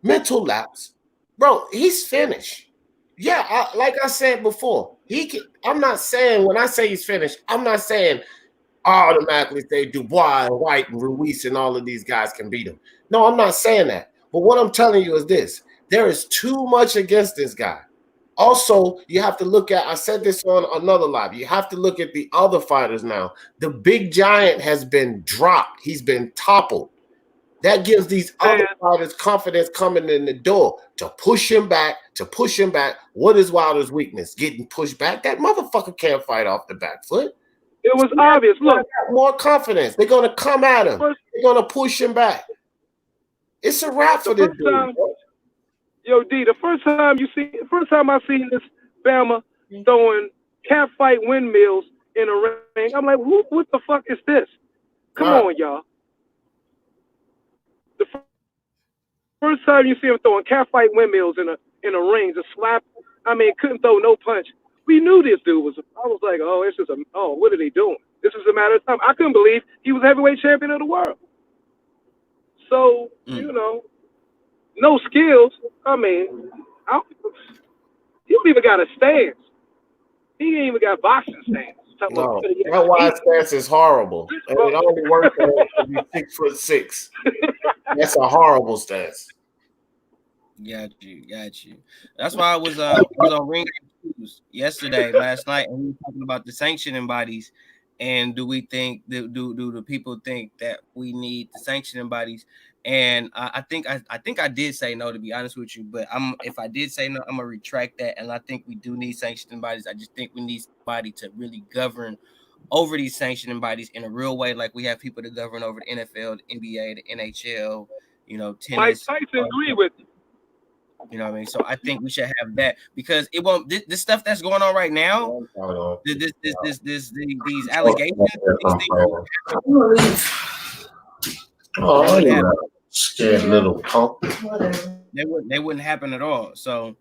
mental lapse. Bro, he's finished. Yeah, like I said before, I'm not saying when I say he's finished, I'm not saying automatically say Dubois and White and Ruiz and all of these guys can beat him. No, I'm not saying that. But what I'm telling you is this. There is too much against this guy. Also, you have to look at, I said this on another live, you have to look at the other fighters now. The big giant has been dropped. He's been toppled. That gives these other fighters confidence coming in the door to push him back, What is Wilder's weakness? Getting pushed back? That motherfucker can't fight off the back foot. It was obvious. Look, more confidence. They're going to come at him. They're going to push him back. It's a wrap for this dude. Yo, D, the first time I seen this Bama throwing catfight windmills in a ring, I'm like, what the fuck is this? Come on, y'all. The first time you see him throwing catfight windmills in a ring, just slap. I mean, couldn't throw no punch. We knew this dude was. I was like, what are they doing? This is a matter of time. I couldn't believe he was heavyweight champion of the world. So no skills. I mean, he don't even got a stance. He ain't even got boxing stance. No, that wide stance is horrible. And it only works if you're 6'6". That's a horrible stance. Got you. That's why I was on Ring last night, and we were talking about the sanctioning bodies. And do we think do the people think that we need the sanctioning bodies? And I think I did say no, to be honest with you. But if I did say no, I'm gonna retract that. And I think we do need sanctioning bodies. I just think we need somebody to really govern over these sanctioning bodies in a real way, like we have people to govern over the NFL, the NBA, the NHL, tennis. Mike Tyson agree with you. You know what I mean? So I think we should have that, because it won't. This stuff that's going on right now, these allegations, scared little punk. They wouldn't happen at all. So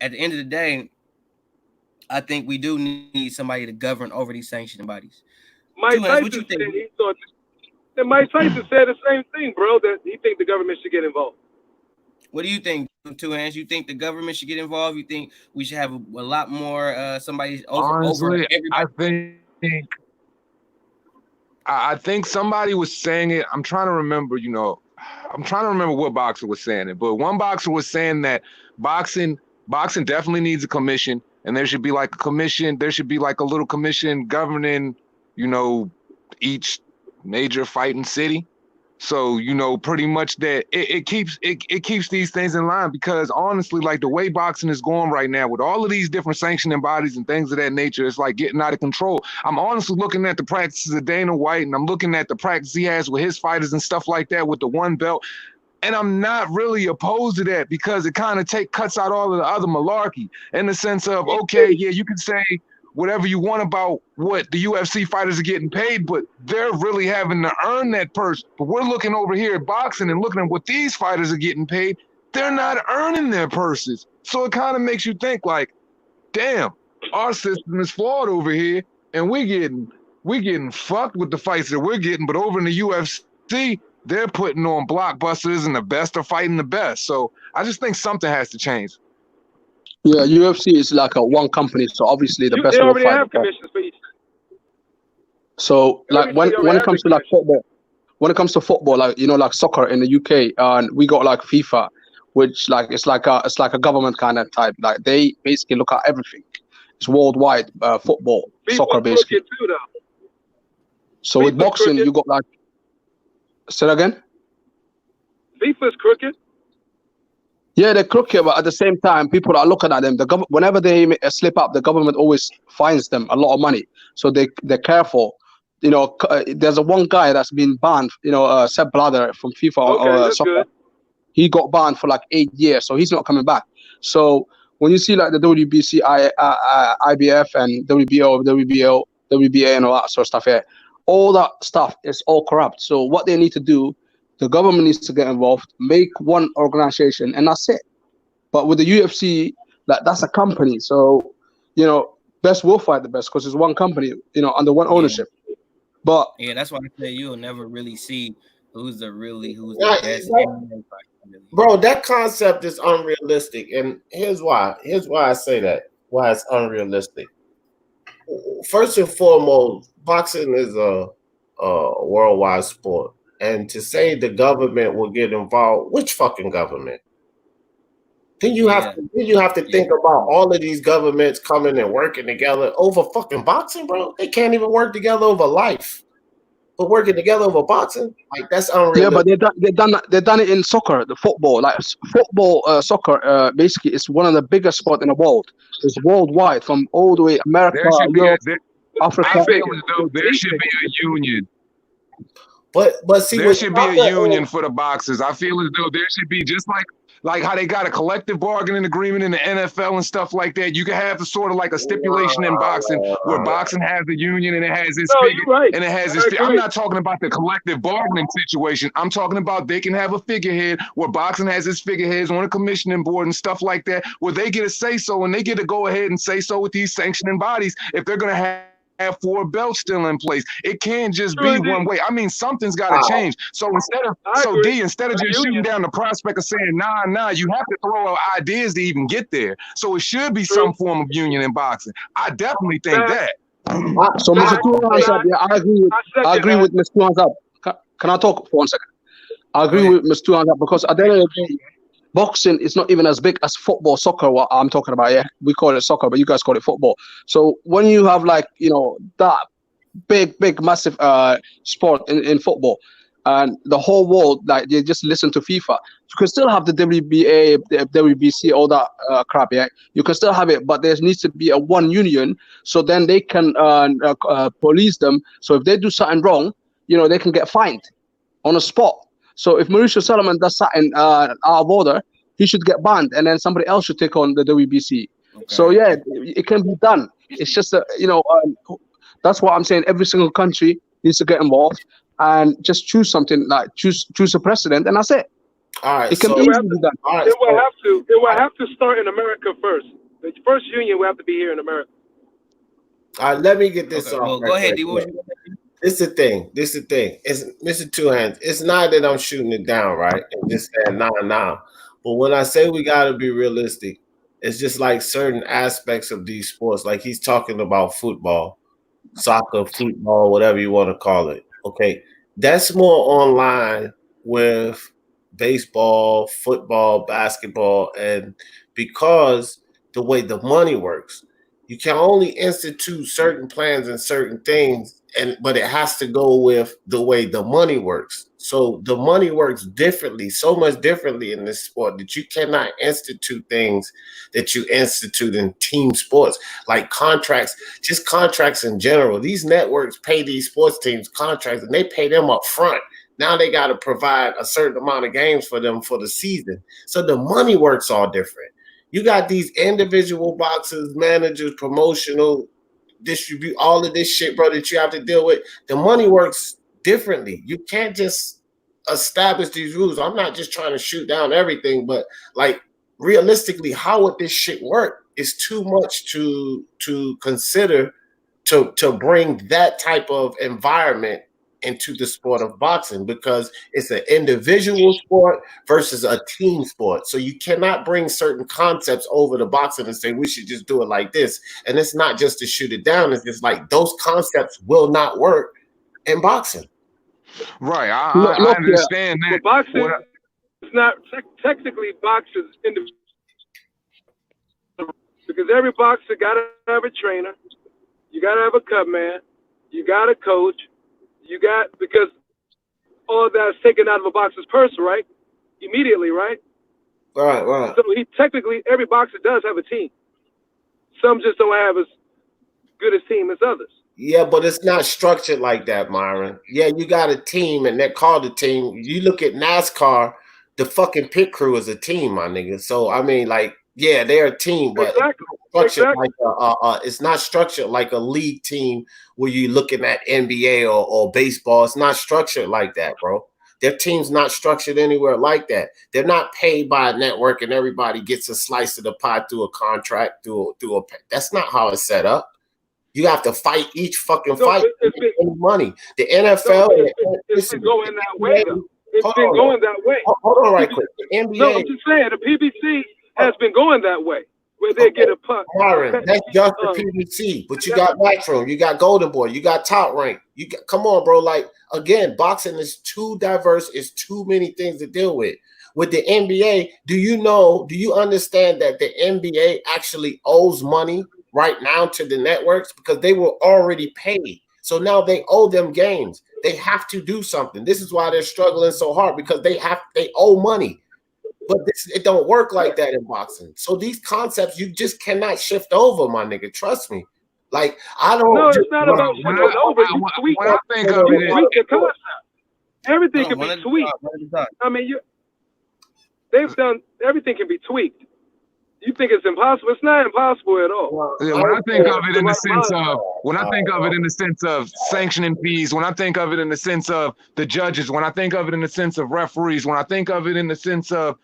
at the end of the day, I think we do need somebody to govern over these sanctioning bodies. Mike Tyson said Mike Tyson said the same thing, bro. That he think the government should get involved. What do you think, Two Hands? You think the government should get involved? You think we should have a lot more somebody over everybody? I think somebody was saying it. I'm trying to remember, what boxer was saying it, but one boxer was saying that boxing definitely needs a commission, and there should be like a commission. There should be like a little commission governing, each major fighting city. So, pretty much that it keeps these things in line, because honestly, like the way boxing is going right now with all of these different sanctioning bodies and things of that nature, it's like getting out of control. I'm honestly looking at the practices of Dana White, and I'm looking at the practice he has with his fighters and stuff like that with the one belt. And I'm not really opposed to that, because it kind of cuts out all of the other malarkey in the sense of, okay, yeah, you can say whatever you want about what the UFC fighters are getting paid, but they're really having to earn that purse. But we're looking over here at boxing and looking at what these fighters are getting paid. They're not earning their purses. So it kind of makes you think like, damn, our system is flawed over here, and we getting fucked with the fights that we're getting. But over in the UFC, they're putting on blockbusters, and the best are fighting the best. So I just think something has to change. Yeah, UFC is like a one company, so obviously the best they will already fight. have commissions for each. So like when it comes to like football, like soccer in the UK, and we got like FIFA, which like it's like a government kind of type. Like they basically look at everything. It's worldwide football, soccer basically. Too, so with boxing, you got like. Say that again. FIFA's crooked. Yeah, they're crooked, but at the same time, people are looking at them. Whenever they slip up, the government always fines them a lot of money. So they're careful. You know, there's one guy that's been banned. You know, Sepp Blatter from FIFA Okay, that's soccer. good. He got banned for like 8 years, so he's not coming back. So when you see like the WBC, IBF, and WBO, WBO, WBA, and all that sort of stuff, all that stuff is all corrupt. So what they need to do, the government needs to get involved, make one organization, and that's it. But with the UFC, that's a company. So, you know, best will fight the best because it's one company, you know, under one ownership. But yeah, that's why I say you'll never really see who's the best. Bro, that concept is unrealistic, and here's why. Here's why I say that. Why it's unrealistic. First and foremost, boxing is a worldwide sport, and to say the government will get involved, which fucking government? Then you have to think about all of these governments coming and working together over fucking boxing, bro. They can't even work together over life. But working together over boxing, like that's unrealistic. Yeah, but they've done it in soccer, the football, like football, soccer. Basically, it's one of the biggest sports in the world. It's worldwide, from all the way America, Europe, Africa. I feel as though there should be a union. But see, there should be a union for the boxers. I feel as though there should be, just like how they got a collective bargaining agreement in the NFL and stuff like that. You can have a sort of like a stipulation in boxing where boxing has a union and it has its right. and it has its. I'm not talking about the collective bargaining situation. I'm talking about they can have a figurehead where boxing has its figureheads on a commissioning board and stuff like that, where they get a say so and they get to go ahead and say so with these sanctioning bodies if they're going to have 4 belts still in place. It can't just be one way. I mean, something's got to change. So instead of just shooting down the prospect of saying nah, you have to throw out ideas to even get there. So it should be some form of union in boxing. I definitely think that. So Mr. Two Hands Up, yeah, I agree with Mr. Two Hands Up. Can I talk for 1 second? I agree with Mr. Two Hands Up because at the end of the day, boxing is not even as big as football, soccer, what I'm talking about. Yeah, we call it soccer, but you guys call it football. So when you have like, you know, that big, massive sport in football, and the whole world, like, they just listen to FIFA, you can still have the WBA, the WBC, all that crap. Yeah, you can still have it, but there needs to be a one union, so then they can police them. So if they do something wrong, you know, they can get fined on the spot. So if Mauricio Solomon does something out of order, he should get banned, and then somebody else should take on the WBC. Okay. So yeah, it can be done. It's just that, you know, that's what I'm saying. Every single country needs to get involved and just choose something, like choose a president, and that's it. All right, it can easily be done. All right, it will have to start in America first. The first union will have to be here in America. All right, let me get this off. Well, go ahead, D. This is the thing. It's Mr. Two Hands. It's not that I'm shooting it down, right? And just saying nah. But when I say we got to be realistic, it's just like certain aspects of these sports. Like he's talking about football, soccer, football, whatever you want to call it. Okay, that's more online with baseball, football, basketball, and because the way the money works, you can only institute certain plans and certain things. But it has to go with the way the money works. So the money works differently, so much differently in this sport that you cannot institute things that you institute in team sports, like contracts, just contracts in general. These networks pay these sports teams contracts and they pay them up front. Now they got to provide a certain amount of games for them for the season. So the money works all different. You got these individual boxers, managers, promotional, distribute all of this shit, bro, that you have to deal with. The money works differently. You can't just establish these rules. I'm not just trying to shoot down everything, but like realistically, how would this shit work? It's too much to consider to bring that type of environment into the sport of boxing, because it's an individual sport versus a team sport. So you cannot bring certain concepts over to boxing and say we should just do it like this. And it's not just to shoot it down. It's just like those concepts will not work in boxing. Right. I understand that. But boxing, it's not technically boxers individual, because every boxer got to have a trainer. You got to have a cut man. You got a coach. Because all that's taken out of a boxer's purse, right? immediately, right? Right. So he technically, every boxer does have a team. Some just don't have as good a team as others. Yeah, but it's not structured like that, Myron. Yeah, you got a team, and they're called a team. You look at NASCAR, the fucking pit crew is a team, my nigga. So I mean, like, yeah, they're a team, but Exactly. it's not structured like a league team where you're looking at NBA or baseball. It's not structured like that, bro. Their team's not structured anywhere like that. They're not paid by a network, and everybody gets a slice of the pie through a contract, through a. That's not how it's set up. You have to fight each fucking fight to get money. The NFL, it's been going that way, though. It's been going that way. Hold on right quick. The NBA. No, I'm just saying, the PBC has been going that way, where they get a punt. Myron, that's just the PBC, but you got Matchroom, you got Golden Boy, you got Top Rank. You got, come on, bro. Like, again, boxing is too diverse. It's too many things to deal with. With the NBA, do you understand that the NBA actually owes money right now to the networks because they were already paid? So now they owe them games. They have to do something. This is why they're struggling so hard, because they owe money. But it don't work like that in boxing. So these concepts you just cannot shift over, my nigga. Trust me. Like, I don't. No, it's not about shifting over. You tweak I think of it, the concept. Everything can be tweaked. I mean, they've done everything can be tweaked. You think it's impossible? It's not impossible at all. Yeah, when I think of it in the sense of sanctioning fees, when I think of it in the sense of the judges, when I think of it in the sense of referees, when I think of it in the sense of,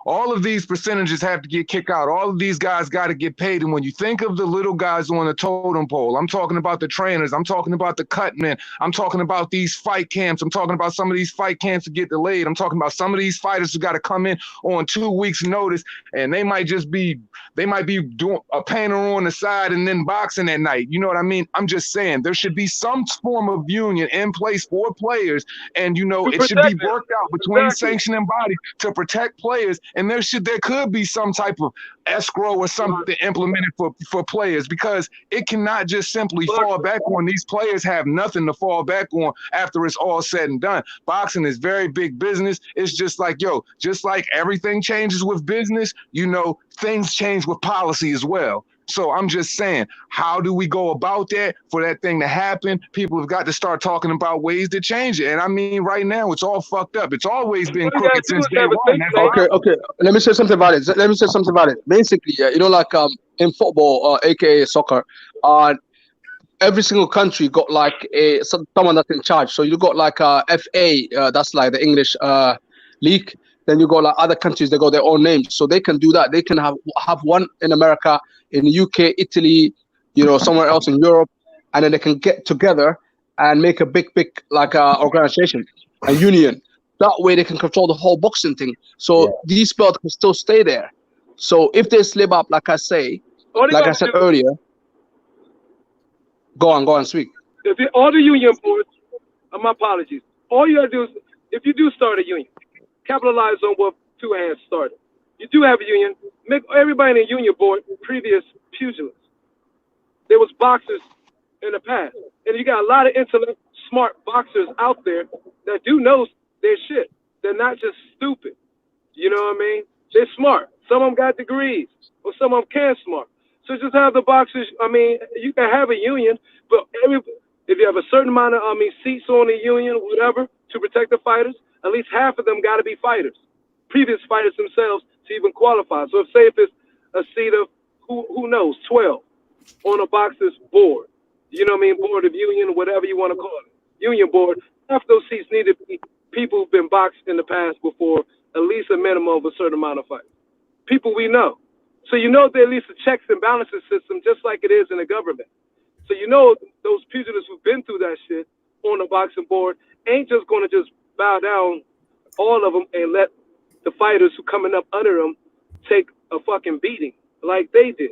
all of these percentages have to get kicked out. All of these guys got to get paid. And when you think of the little guys on the totem pole, I'm talking about the trainers, I'm talking about the cutmen, I'm talking about these fight camps, I'm talking about some of these fight camps that get delayed, I'm talking about some of these fighters who got to come in on 2 weeks notice, and they might be doing a painter on the side and then boxing at night. You know what I mean? I'm just saying there should be some form of union in place for players, and it should be worked out between sanctioning bodies to protect players, and there could be some type of escrow or something implemented for players, because it cannot just simply fall back on these players. Have nothing to fall back on after it's all said and done. Boxing is very big business. It's just like everything changes with business, things change with policy as well. So I'm just saying, how do we go about that for that thing to happen? People have got to start talking about ways to change it. And I mean, right now, it's all fucked up. It's always been crooked since day one. Okay. Let me say something about it. Basically, in football, aka soccer, every single country got like someone that's in charge. So you got like FA, that's like the English league. Then you got like other countries, they got their own names, so they can do that. They can have one in America, in the UK, Italy, somewhere else in Europe, and then they can get together and make a big like organization, a union. That way they can control the whole boxing thing. So these belts can still stay there. So if they slip up, like I said earlier, go on, speak. All the union boards, my apologies. All you gotta do is, if you do start a union, capitalize on what Two Hands started. You do have a union. Make everybody in the union board previous pugilists. There was boxers in the past. And you got a lot of intellect, smart boxers out there that do know their shit. They're not just stupid. You know what I mean? They're smart. Some of them got degrees, or some of them can smart. So just have the boxers. I mean, you can have a union, but if you have a certain amount of seats on the union, whatever, to protect the fighters, at least half of them got to be fighters, previous fighters themselves, to even qualify. So if it's a seat of who knows, 12 on a boxer's board, board of union, whatever you want to call it, union board, half those seats need to be people who've been boxed in the past before, at least a minimum of a certain amount of fights. People we know. So there at least a checks and balances system, just like it is in the government. So those pugilists who've been through that shit on the boxing board ain't just going to just bow down all of them and let the fighters who coming up under them take a fucking beating like they did.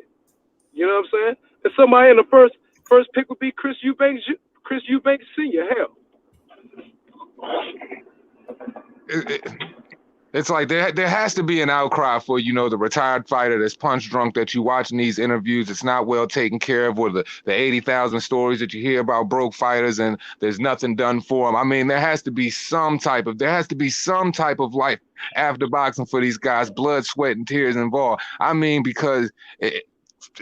You know what I'm saying? And somebody in the first pick would be Chris Eubanks Sr. Hell. It's like there has to be an outcry for, you know, the retired fighter that's punch drunk that you watch in these interviews. It's not well taken care of, or the 80,000 stories that you hear about broke fighters and there's nothing done for them. I mean, there has to be some type of life after boxing for these guys, blood, sweat, and tears involved. I mean, because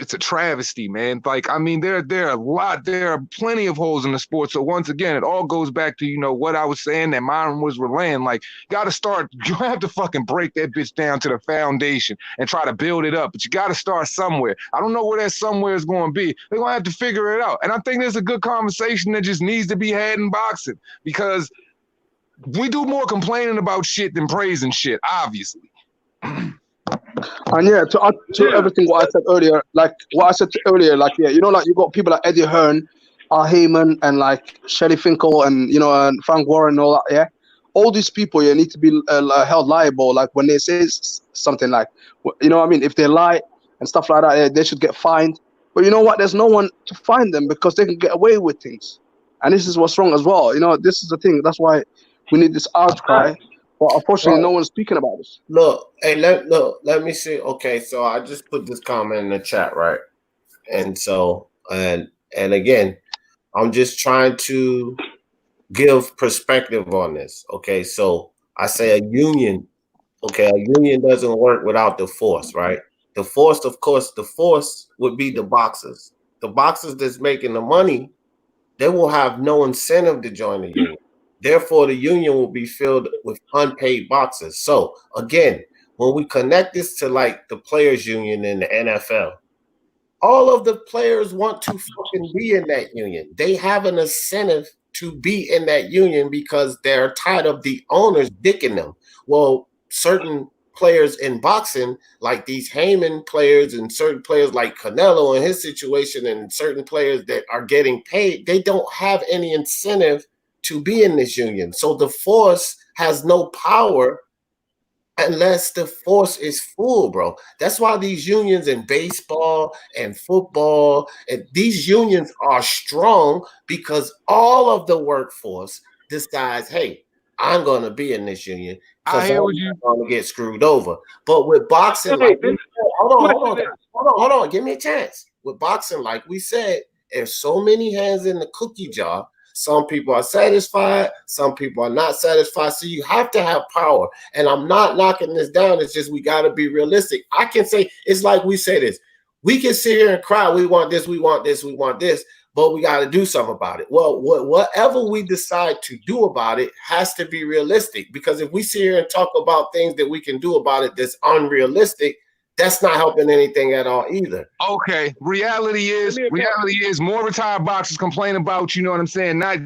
it's a travesty, man. Like, I mean, there are plenty of holes in the sport. So once again, it all goes back to, you know, what I was saying that Myron was relaying. Like, you have to fucking break that bitch down to the foundation and try to build it up. But you got to start somewhere. I don't know where that somewhere is going to be. They're going to have to figure it out. And I think there's a good conversation that just needs to be had in boxing, because we do more complaining about shit than praising shit, obviously. And yeah, to add to everything what I said earlier, yeah, you know, like you got people like Eddie Hearn, Al Heyman, and like Shelley Finkel, and you know, and Frank Warren and all that. Yeah, all these people need to be held liable. Like when they say something, like, you know what I mean, if they lie and stuff like that, they should get fined. But you know what? There's no one to fine them because they can get away with things. And this is what's wrong as well. You know, this is the thing. That's why we need this outcry. But unfortunately, no one's speaking about this. Look, hey, let me see. Okay, so I just put this comment in the chat, right? And so, and again, I'm just trying to give perspective on this. Okay, so I say a union. Okay, a union doesn't work without the force, right? The force, of course, the force would be the boxers. The boxers that's making the money, they will have no incentive to join the union. Therefore, the union will be filled with unpaid boxers. So again, when we connect this to like the players' union in the NFL, all of the players want to fucking be in that union. They have an incentive to be in that union because they're tired of the owners dicking them. Well, certain players in boxing, like these Heyman players and certain players like Canelo in his situation, and certain players that are getting paid, they don't have any incentive to be in this union. So the force has no power unless the force is full, bro. That's why these unions in baseball and football, and these unions are strong because all of the workforce decides, hey, I'm going to be in this union because I'm going to get screwed over. But with boxing, like hold on, give me a chance. With boxing, like we said, there's so many hands in the cookie jar. Some people are satisfied. Some people are not satisfied. So you have to have power. And I'm not knocking this down. It's just we got to be realistic. I can say, it's like we say this. We can sit here and cry. We want this, we want this, we want this. But we got to do something about it. Well, whatever we decide to do about it has to be realistic. Because if we sit here and talk about things that we can do about it that's unrealistic, that's not helping anything at all either. Okay, reality is more retired boxers complain about, you know what I'm saying, not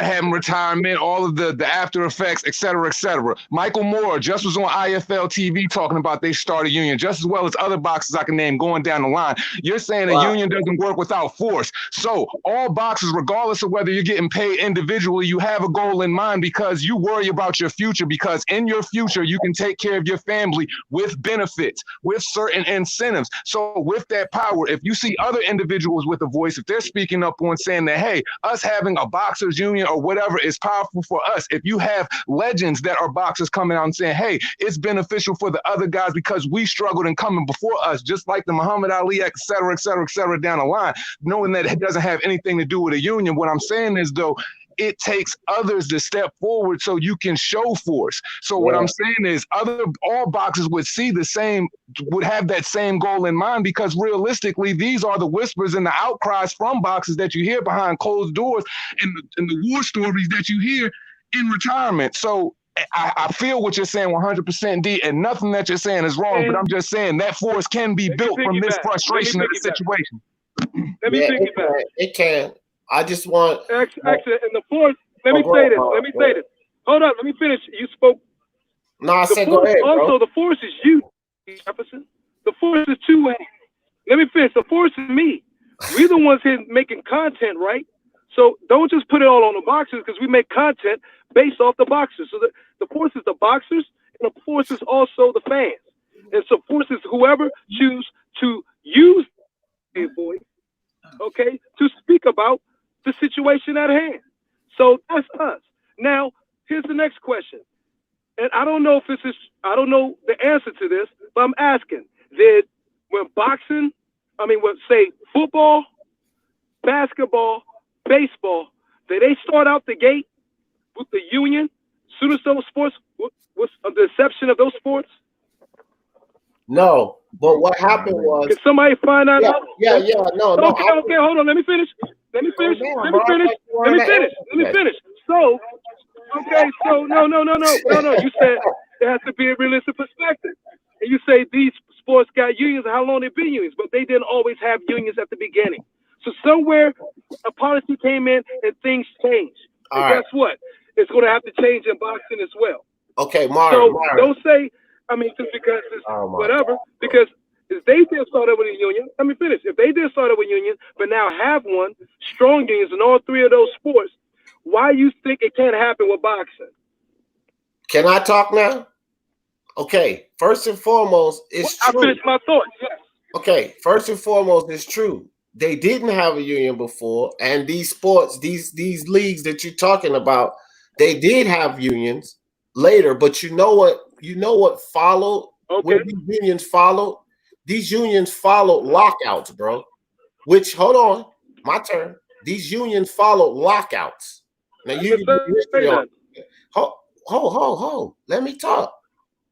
having retirement, all of the after effects, et cetera, et cetera. Michael Moore just was on IFL TV talking about they start a union, just as well as other boxers I can name going down the line. You're saying a union doesn't work without force. So all boxers, regardless of whether you're getting paid individually, you have a goal in mind because you worry about your future, because in your future you can take care of your family with benefits, with certain incentives. So with that power, if you see other individuals with a voice, if they're speaking up on saying that, hey, us having a boxers union or whatever is powerful for us, if you have legends that are boxers coming out and saying, hey, it's beneficial for the other guys because we struggled and coming before us, just like the Muhammad Ali, et cetera, et cetera, et cetera, down the line, knowing that it doesn't have anything to do with a union. What I'm saying is, though, it takes others to step forward so you can show force. So what I'm saying is all boxers would have that same goal in mind, because realistically, these are the whispers and the outcries from boxers that you hear behind closed doors and the war stories that you hear in retirement. So I feel what you're saying 100%, D, and nothing that you're saying is wrong, but I'm just saying that force can be built from this frustration of the situation. Let me piggyback. It can. I just want actually, and the force. Let me say this. Hold on. Let me finish. You spoke. No, I said go ahead, bro. Also, the force is you, Jefferson. The force is two ways. Let me finish. The force is me. We're the ones here making content, right? So don't just put it all on the boxers, because we make content based off the boxers. So the force is the boxers, and the force is also the fans. And so force is whoever choose to use a voice, okay, to speak about the situation at hand. So that's us. Now, here's the next question. and I don't know if this is, I don't know the answer to this, but I'm asking, did when boxing, say football, basketball, baseball, did they start out the gate with the union? As soon as those sports was the exception of those sports? No, but what happened was, Can somebody find that out? no. Okay, hold on. Let me finish. So, no. You said there has to be a realistic perspective. And you say these sports got unions and how long they've been unions, but they didn't always have unions at the beginning. So somewhere a policy came in and things changed. And guess what? It's going to have to change in boxing as well. Okay, Mario. So don't say, just because it's whatever, because if they did start up with a union, let me finish. If they did start up with a union, but now have one, strong unions in all three of those sports, why you think it can't happen with boxing? Can I talk now? Okay, first and foremost, it's true. I finished my thoughts, yes. Okay, first and foremost, it's true. They didn't have a union before, and these sports, these leagues that you're talking about, they did have unions later, but you know what followed? Okay. When these unions followed? These unions followed lockouts, bro. Which, hold on, my turn. These unions followed lockouts. Now you hold. Let me talk.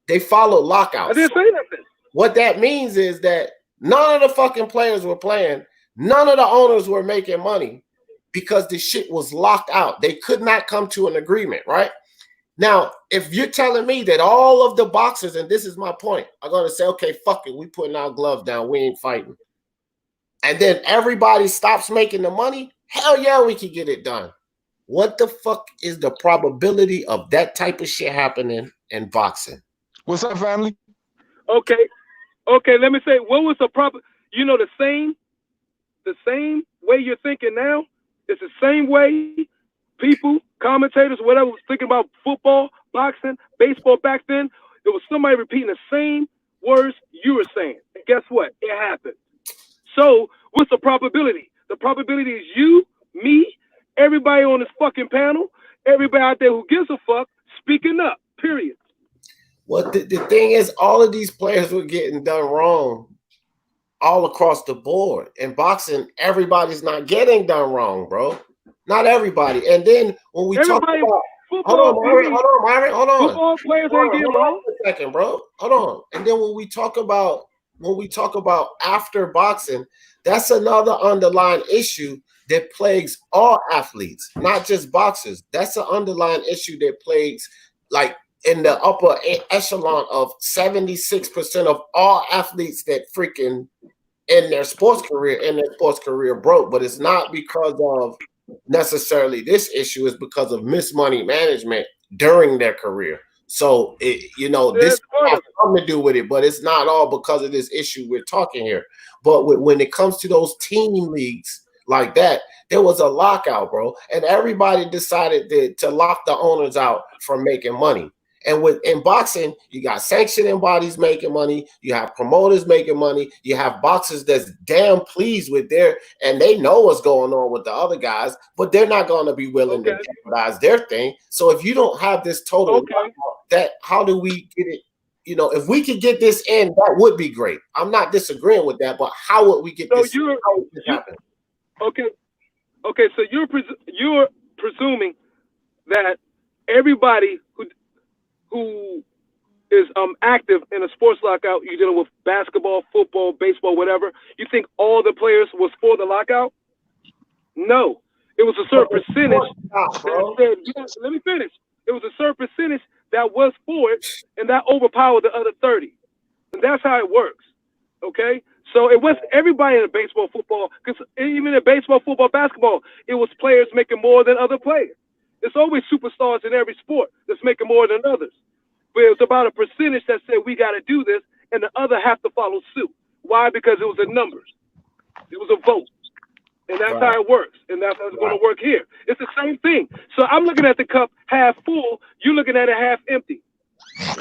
They followed lockouts. I didn't say nothing. What that means is that none of the fucking players were playing. None of the owners were making money because the shit was locked out. They could not come to an agreement, right? Now, if you're telling me that all of the boxers, and this is my point, are going to say, okay, fuck it, we putting our gloves down, we ain't fighting. And then everybody stops making the money, hell yeah, we can get it done. What the fuck is the probability of that type of shit happening in boxing? What's up, family? Okay, let me say, what was the proper, the same way you're thinking now, it's the same way people, commentators, whatever, was thinking about football, boxing, baseball back then. There was somebody repeating the same words you were saying. And guess what? It happened. So what's the probability? The probability is you, me, everybody on this fucking panel, everybody out there who gives a fuck, speaking up, period. Well, the thing is, all of these players were getting done wrong all across the board. In boxing, everybody's not getting done wrong, bro. Not everybody. And then when we talk about hold on. Football players ain't getting wrong. A second, bro. Hold on. And then when we talk about after boxing, that's another underlying issue that plagues all athletes, not just boxers. That's an underlying issue that plagues, like, in the upper echelon of 76% of all athletes that freaking in their sports career broke. But it's not because of necessarily this issue, is because of money management during their career. So this has something to do with it, but it's not all because of this issue we're talking here. But when it comes to those team leagues like that, there was a lockout, bro, and everybody decided to lock the owners out from making money. And in boxing, you got sanctioning bodies making money, you have promoters making money, you have boxers that's damn pleased with and they know what's going on with the other guys, but they're not going to be willing to jeopardize their thing. So if you don't have this total that, how do we get it? If we could get this in, that would be great. I'm not disagreeing with that, but how would we get this? How would this happen? Okay. So you're presuming that everybody who is active in a sports lockout, you're dealing with basketball, football, baseball, whatever, you think all the players was for the lockout? No. It was a certain percentage that said, let me finish. It was a certain percentage that was for it, and that overpowered the other 30. And that's how it works. Okay? So it wasn't everybody in the baseball, football, because even in baseball, football, basketball, it was players making more than other players. It's always superstars in every sport that's making more than others. But it was about a percentage that said we got to do this, and the other have to follow suit. Why? Because it was in numbers. It was a vote. And that's how it works. And that's how it's going to work here. It's the same thing. So I'm looking at the cup half full. You're looking at it half empty.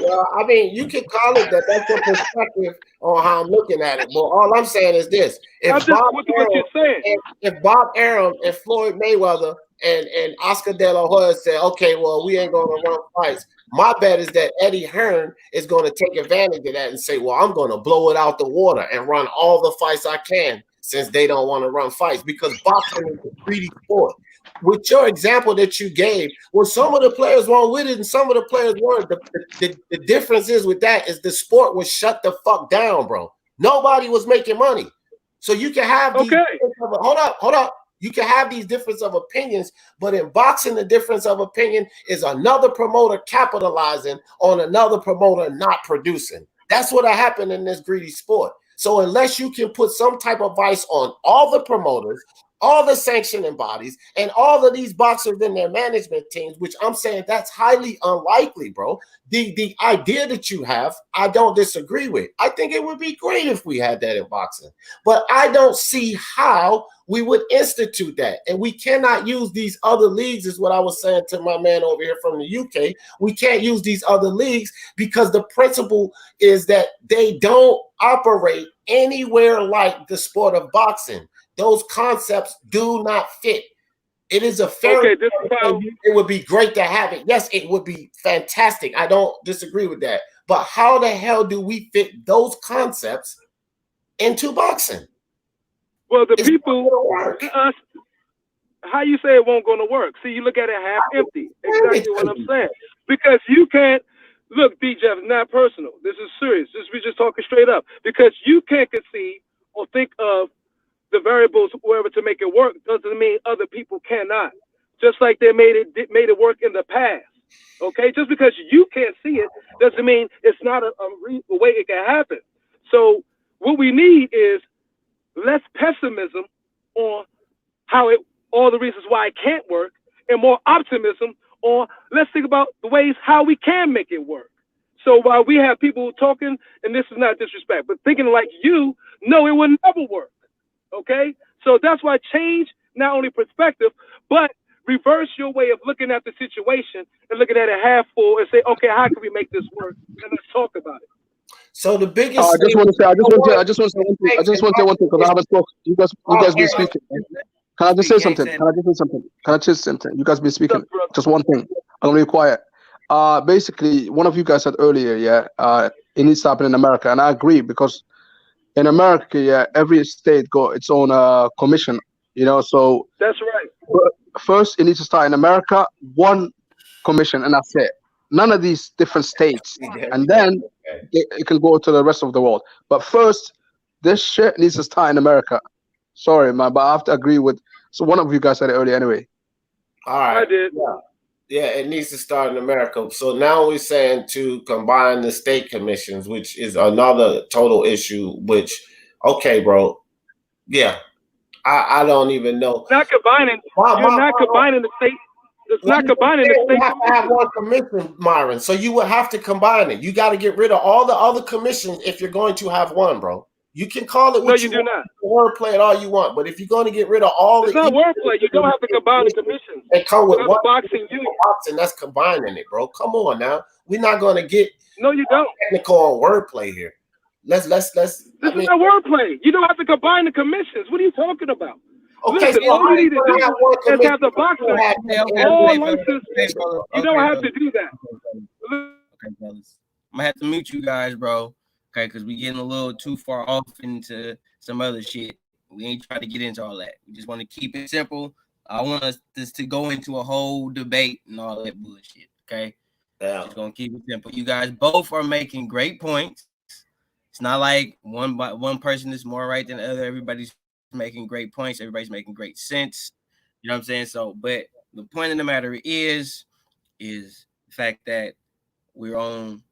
Well, I mean, you can call it that. That's your perspective on how I'm looking at it. But all I'm saying is this: I'm just with what you're saying. if Bob Arum and Floyd Mayweather and Oscar De La Hoya said, "Okay, well, we ain't going to run fights," my bet is that Eddie Hearn is going to take advantage of that and say, "Well, I'm going to blow it out the water and run all the fights I can." Since they don't want to run fights, because boxing is a greedy sport. With your example that you gave, well, some of the players weren't with it and some of the players weren't. The difference is with that is the sport was shut the fuck down, bro. Nobody was making money. So you can have these hold up. You can have these difference of opinions, but in boxing, the difference of opinion is another promoter capitalizing on another promoter not producing. That's what happened in this greedy sport. So unless you can put some type of vice on all the promoters, all the sanctioning bodies, and all of these boxers in their management teams, which I'm saying that's highly unlikely, bro. The idea that you have, I don't disagree with. I think it would be great if we had that in boxing, but I don't see how we would institute that. And we cannot use these other leagues, is what I was saying to my man over here from the UK. We can't use these other leagues because the principle is that they don't operate anywhere like the sport of boxing. Those concepts do not fit. It is a fair. Okay, it would be great to have it. Yes, it would be fantastic. I don't disagree with that. But how the hell do we fit those concepts into boxing? Well, the people, how you say it won't going to work? See, you look at it half empty. Exactly what I'm saying. Because you can't, look, DJ, it's not personal. This is serious. We're just talking straight up. Because you can't conceive or think of the variables, whoever, to make it work doesn't mean other people cannot. Just like they made it work in the past. Okay, just because you can't see it doesn't mean it's not a way it can happen. So what we need is less pessimism on how all the reasons why it can't work, and more optimism on let's think about the ways how we can make it work. So while we have people talking, and this is not disrespect, but thinking like you, no, it will never work. Okay, so that's why change not only perspective, but reverse your way of looking at the situation and looking at it half full and say, okay, how can we make this work? And let's talk about it. So the biggest. I just want to say one thing because I haven't spoken. You guys been speaking. Can I just say something? You guys been speaking. Just one thing. I'm gonna be quiet. Basically, one of you guys said earlier, it needs to happen in America, and I agree because in America, every state got its own commission, so that's right. First, it needs to start in America, one commission, and that's it. None of these different states, and then it can go to the rest of the world. But first, this shit needs to start in America. Sorry, man, but I have to agree with. So one of you guys said it earlier, anyway. All right, I did. Yeah, it needs to start in America. So now we're saying to combine the state commissions, which is another total issue. Which, okay, bro, yeah, I don't even know. Not combining. You're not combining the state. It's not combining the state. You have to have one commission, Myron. So you would have to combine it. You got to get rid of all the other commissions if you're going to have one, bro. You can call it what you do not. Wordplay it all you want, but if you're going to get rid of all, it's not wordplay. You don't have to combine the commissions. And come with one boxing unit. Boxing, that's combining it, bro. Come on now. We're not going to get you don't technical on wordplay here. Let's. This is not wordplay. You don't have to combine the commissions. What are you talking about? Okay, listen, all you need to do is have the boxer all licenses. You don't have to do that. Okay, fellas. I'm gonna have to mute you guys, bro. Okay, because we getting a little too far off into some other shit. We ain't trying to get into all that. We just want to keep it simple. I want us to go into a whole debate and all that bullshit. Okay, just gonna keep it simple. You guys both are making great points. It's not like one person is more right than the other. Everybody's making great points. Everybody's making great sense. You know what I'm saying? So, but the point of the matter is the fact that we're on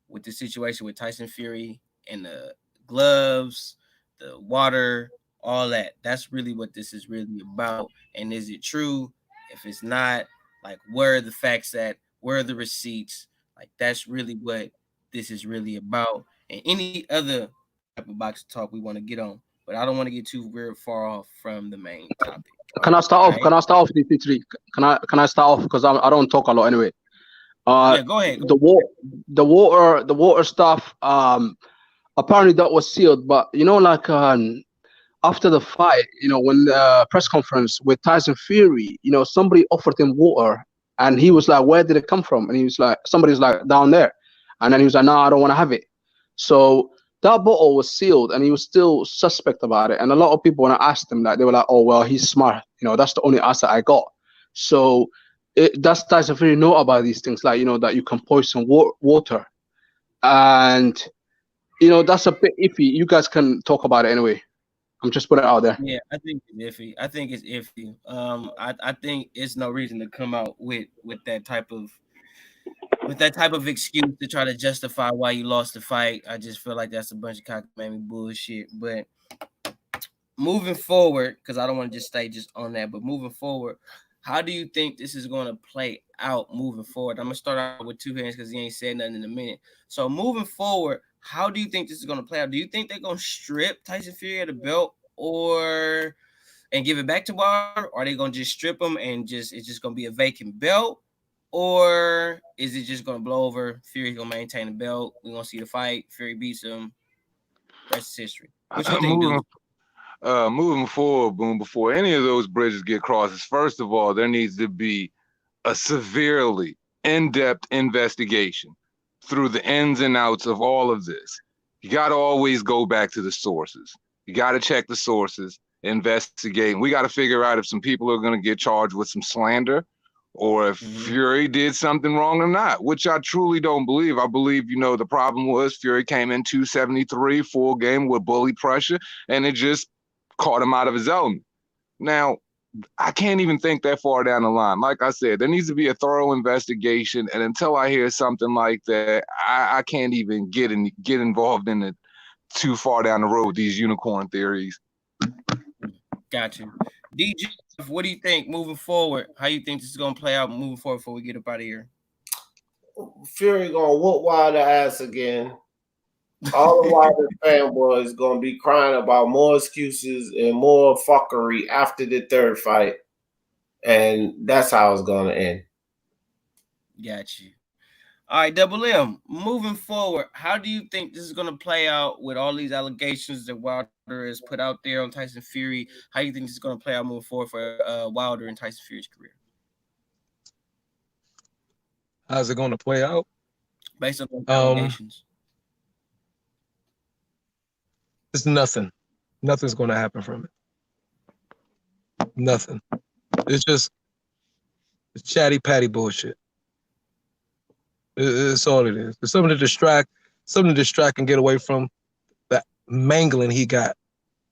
with the situation with Tyson Fury and the gloves, the water, all that. That's really what this is really about. And is it true? If it's not, like, where are the facts at? Where are the receipts? Like, that's really what this is really about. And any other type of boxing talk we want to get on. But I don't want to get too very far off from the main topic. Can I start off? Can I start off, DP3? Can I start off because I don't talk a lot anyway. Yeah, go ahead. The water stuff. Apparently that was sealed, but like after the fight, when the press conference with Tyson Fury, somebody offered him water, and he was like, "Where did it come from?" And he was like, "Somebody's like down there," and then he was like, "No, I don't want to have it." So that bottle was sealed, and he was still suspect about it. And a lot of people, when I asked him that, they were like, "Oh well, he's smart. That's the only answer I got." So that's Tyson Fury know about these things, like that you can poison water, and that's a bit iffy. You guys can talk about it anyway. I'm just putting it out there. Yeah, I think it's iffy. I think it's no reason to come out with that type of excuse to try to justify why you lost the fight. I just feel like that's a bunch of cockamamie bullshit. But moving forward, because I don't want to just stay just on that, but moving forward, how do you think this is going to play out moving forward? I'm gonna start out with two hands because he ain't said nothing in a minute. So moving forward, how do you think this is going to play out? Do you think they're going to strip Tyson Fury of the belt and give it back to Wilder? Or are they going to just strip him and it's just going to be a vacant belt? Or is it just going to blow over? Fury's going to maintain the belt. We're going to see the fight. Fury beats him. Rest is history. What you think, dude? Moving forward, Boom, before any of those bridges get crossed, first of all, there needs to be a severely in-depth investigation through the ins and outs of all of this. You got to always go back to the sources. You got to check the sources, investigate. We got to figure out if some people are going to get charged with some slander or if Fury did something wrong or not, which I truly don't believe. I believe, the problem was Fury came in 273, full game with bully pressure, and it just caught him out of his element. Now, I can't even think that far down the line. Like I said, there needs to be a thorough investigation, and until I hear something like that, I can't even get involved in it too far down the road with these unicorn theories. Got you. DJ, what do you think moving forward? How you think this is going to play out moving forward before we get up out of here? Fury going to whoop Wilder ass again. All the Wilder fanboys going to be crying about more excuses and more fuckery after the third fight. And that's how it's going to end. Got you. All right, Double M, moving forward, how do you think this is going to play out with all these allegations that Wilder has put out there on Tyson Fury? How do you think this is going to play out moving forward for Wilder and Tyson Fury's career? How's it going to play out? Based on the allegations. It's nothing. Nothing's going to happen from it. Nothing. It's just chatty patty bullshit. It's all it is. It's something to distract and get away from that mangling he got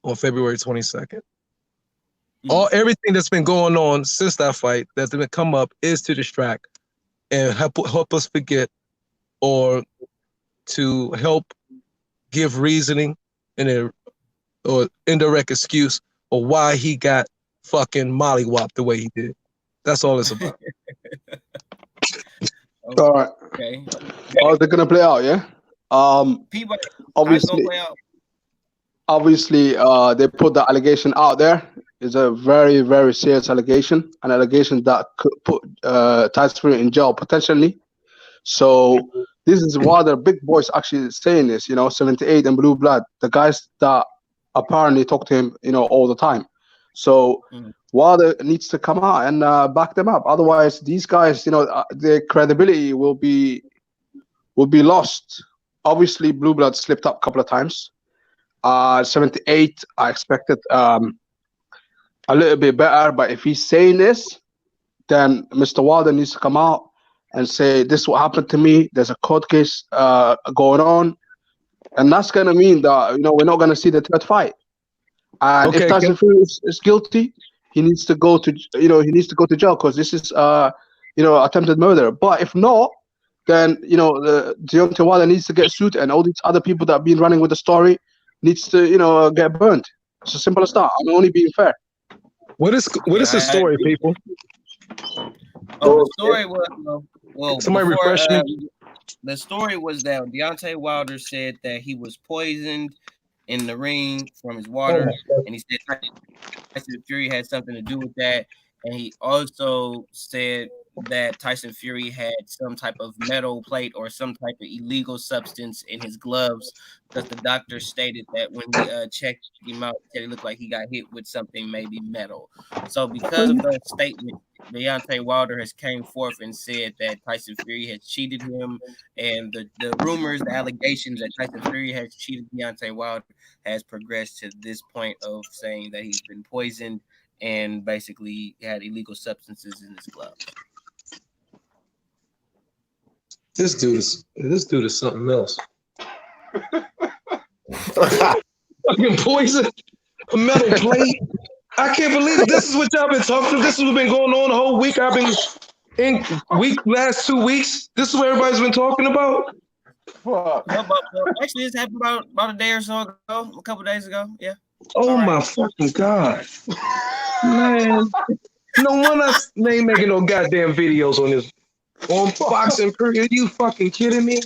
on February 22nd. Everything that's been going on since that fight that's been come up is to distract and help us forget, or to help give reasoning or indirect excuse of why he got fucking mollywopped the way he did. That's all it's about. All right. Okay. How's it gonna play out? Yeah. Obviously, they put the allegation out there. It's a very, very serious allegation, an allegation that could put Tyson Fury in jail potentially. So this is why the big boys actually saying this. 78 and Blue Blood, the guys that apparently talk to him, all the time. So Wilder needs to come out and back them up. Otherwise, these guys, their credibility will be lost. Obviously, Blue Blood slipped up a couple of times. 78, I expected a little bit better. But if he's saying this, then Mr. Wilder needs to come out and say, this is what happened to me. There's a court case going on. And that's going to mean that, we're not going to see the third fight. And if Tyson Fury is guilty, he needs to go to, jail because this is, attempted murder. But if not, then, Deontay Wilder needs to get sued, and all these other people that have been running with the story needs to, get burned. It's as simple as that. I'm only being fair. What is the story, people? The story was, somebody refresh me. The story was that Deontay Wilder said that he was poisoned in the ring from his water, and he said Tyson Fury had something to do with that. And he also said that Tyson Fury had some type of metal plate or some type of illegal substance in his gloves, because the doctor stated that when he checked him out, it looked like he got hit with something maybe metal. So because of those statements, Deontay Wilder has came forth and said that Tyson Fury has cheated him, and the rumors, the allegations that Tyson Fury has cheated Deontay Wilder has progressed to this point of saying that he's been poisoned and basically had illegal substances in his glove. This dude is something else. Fucking poison, a metal plate. I can't believe this is what y'all been talking. This is what's been going on the whole week. I've been in last 2 weeks. This is what everybody's been talking about. Fuck. Actually, this happened about a day or so ago, a couple days ago. Yeah. Oh my fucking God, man! No wonder they ain't making no goddamn videos on this on boxing. Are you fucking kidding me?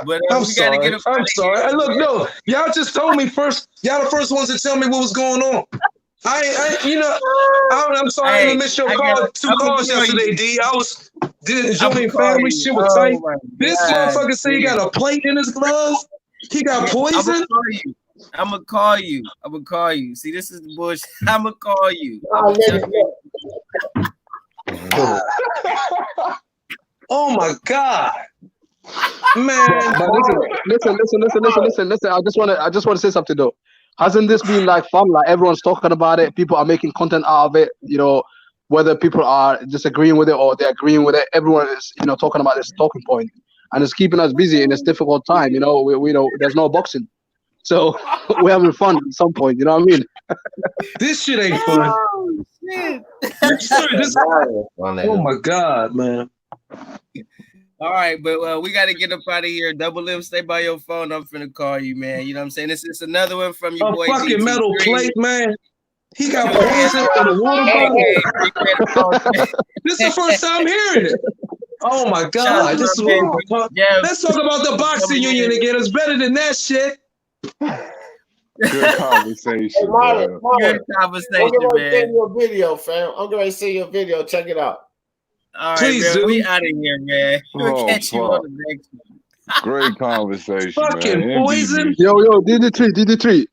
But I'm sorry. I'm sorry. Hey, look, no, y'all just told me first. Y'all the first ones to tell me what was going on. I'm sorry I didn't miss your call. 2 calls yesterday, D. I was enjoying family shit with Tyson. This motherfucker say he got a plate in his glove. He got poison. I'm gonna call you. See, this is the bullshit. I'm gonna call you. Oh my God, man! But listen. I just want to say something though. Hasn't this been like fun? Like everyone's talking about it. People are making content out of it. You know, whether people are disagreeing with it or they're agreeing with it. Everyone is, talking about this talking point, and it's keeping us busy in this difficult time. We know there's no boxing, so we're having fun at some point. You know what I mean? This shit ain't fun. Oh shit! Oh my God, man! All right, but we got to get up out of here. Double M, stay by your phone. I'm finna call you, man. You know what I'm saying? This is another one from your boy. A fucking GT3. metal plate, man. He got poison in the water bottle. This is the first time hearing it. Oh my God! This is what we're talking. Let's talk about the boxing union again. It's better than that shit. Good conversation. Hey, Marlon, Good conversation, I'm going to man. send you a video, fam. I'm going to send you a video. Check it out. All right, Please man. do. We out of here, man. We'll catch you on the next one. Great conversation, Fucking man. poison. Yo, DD3.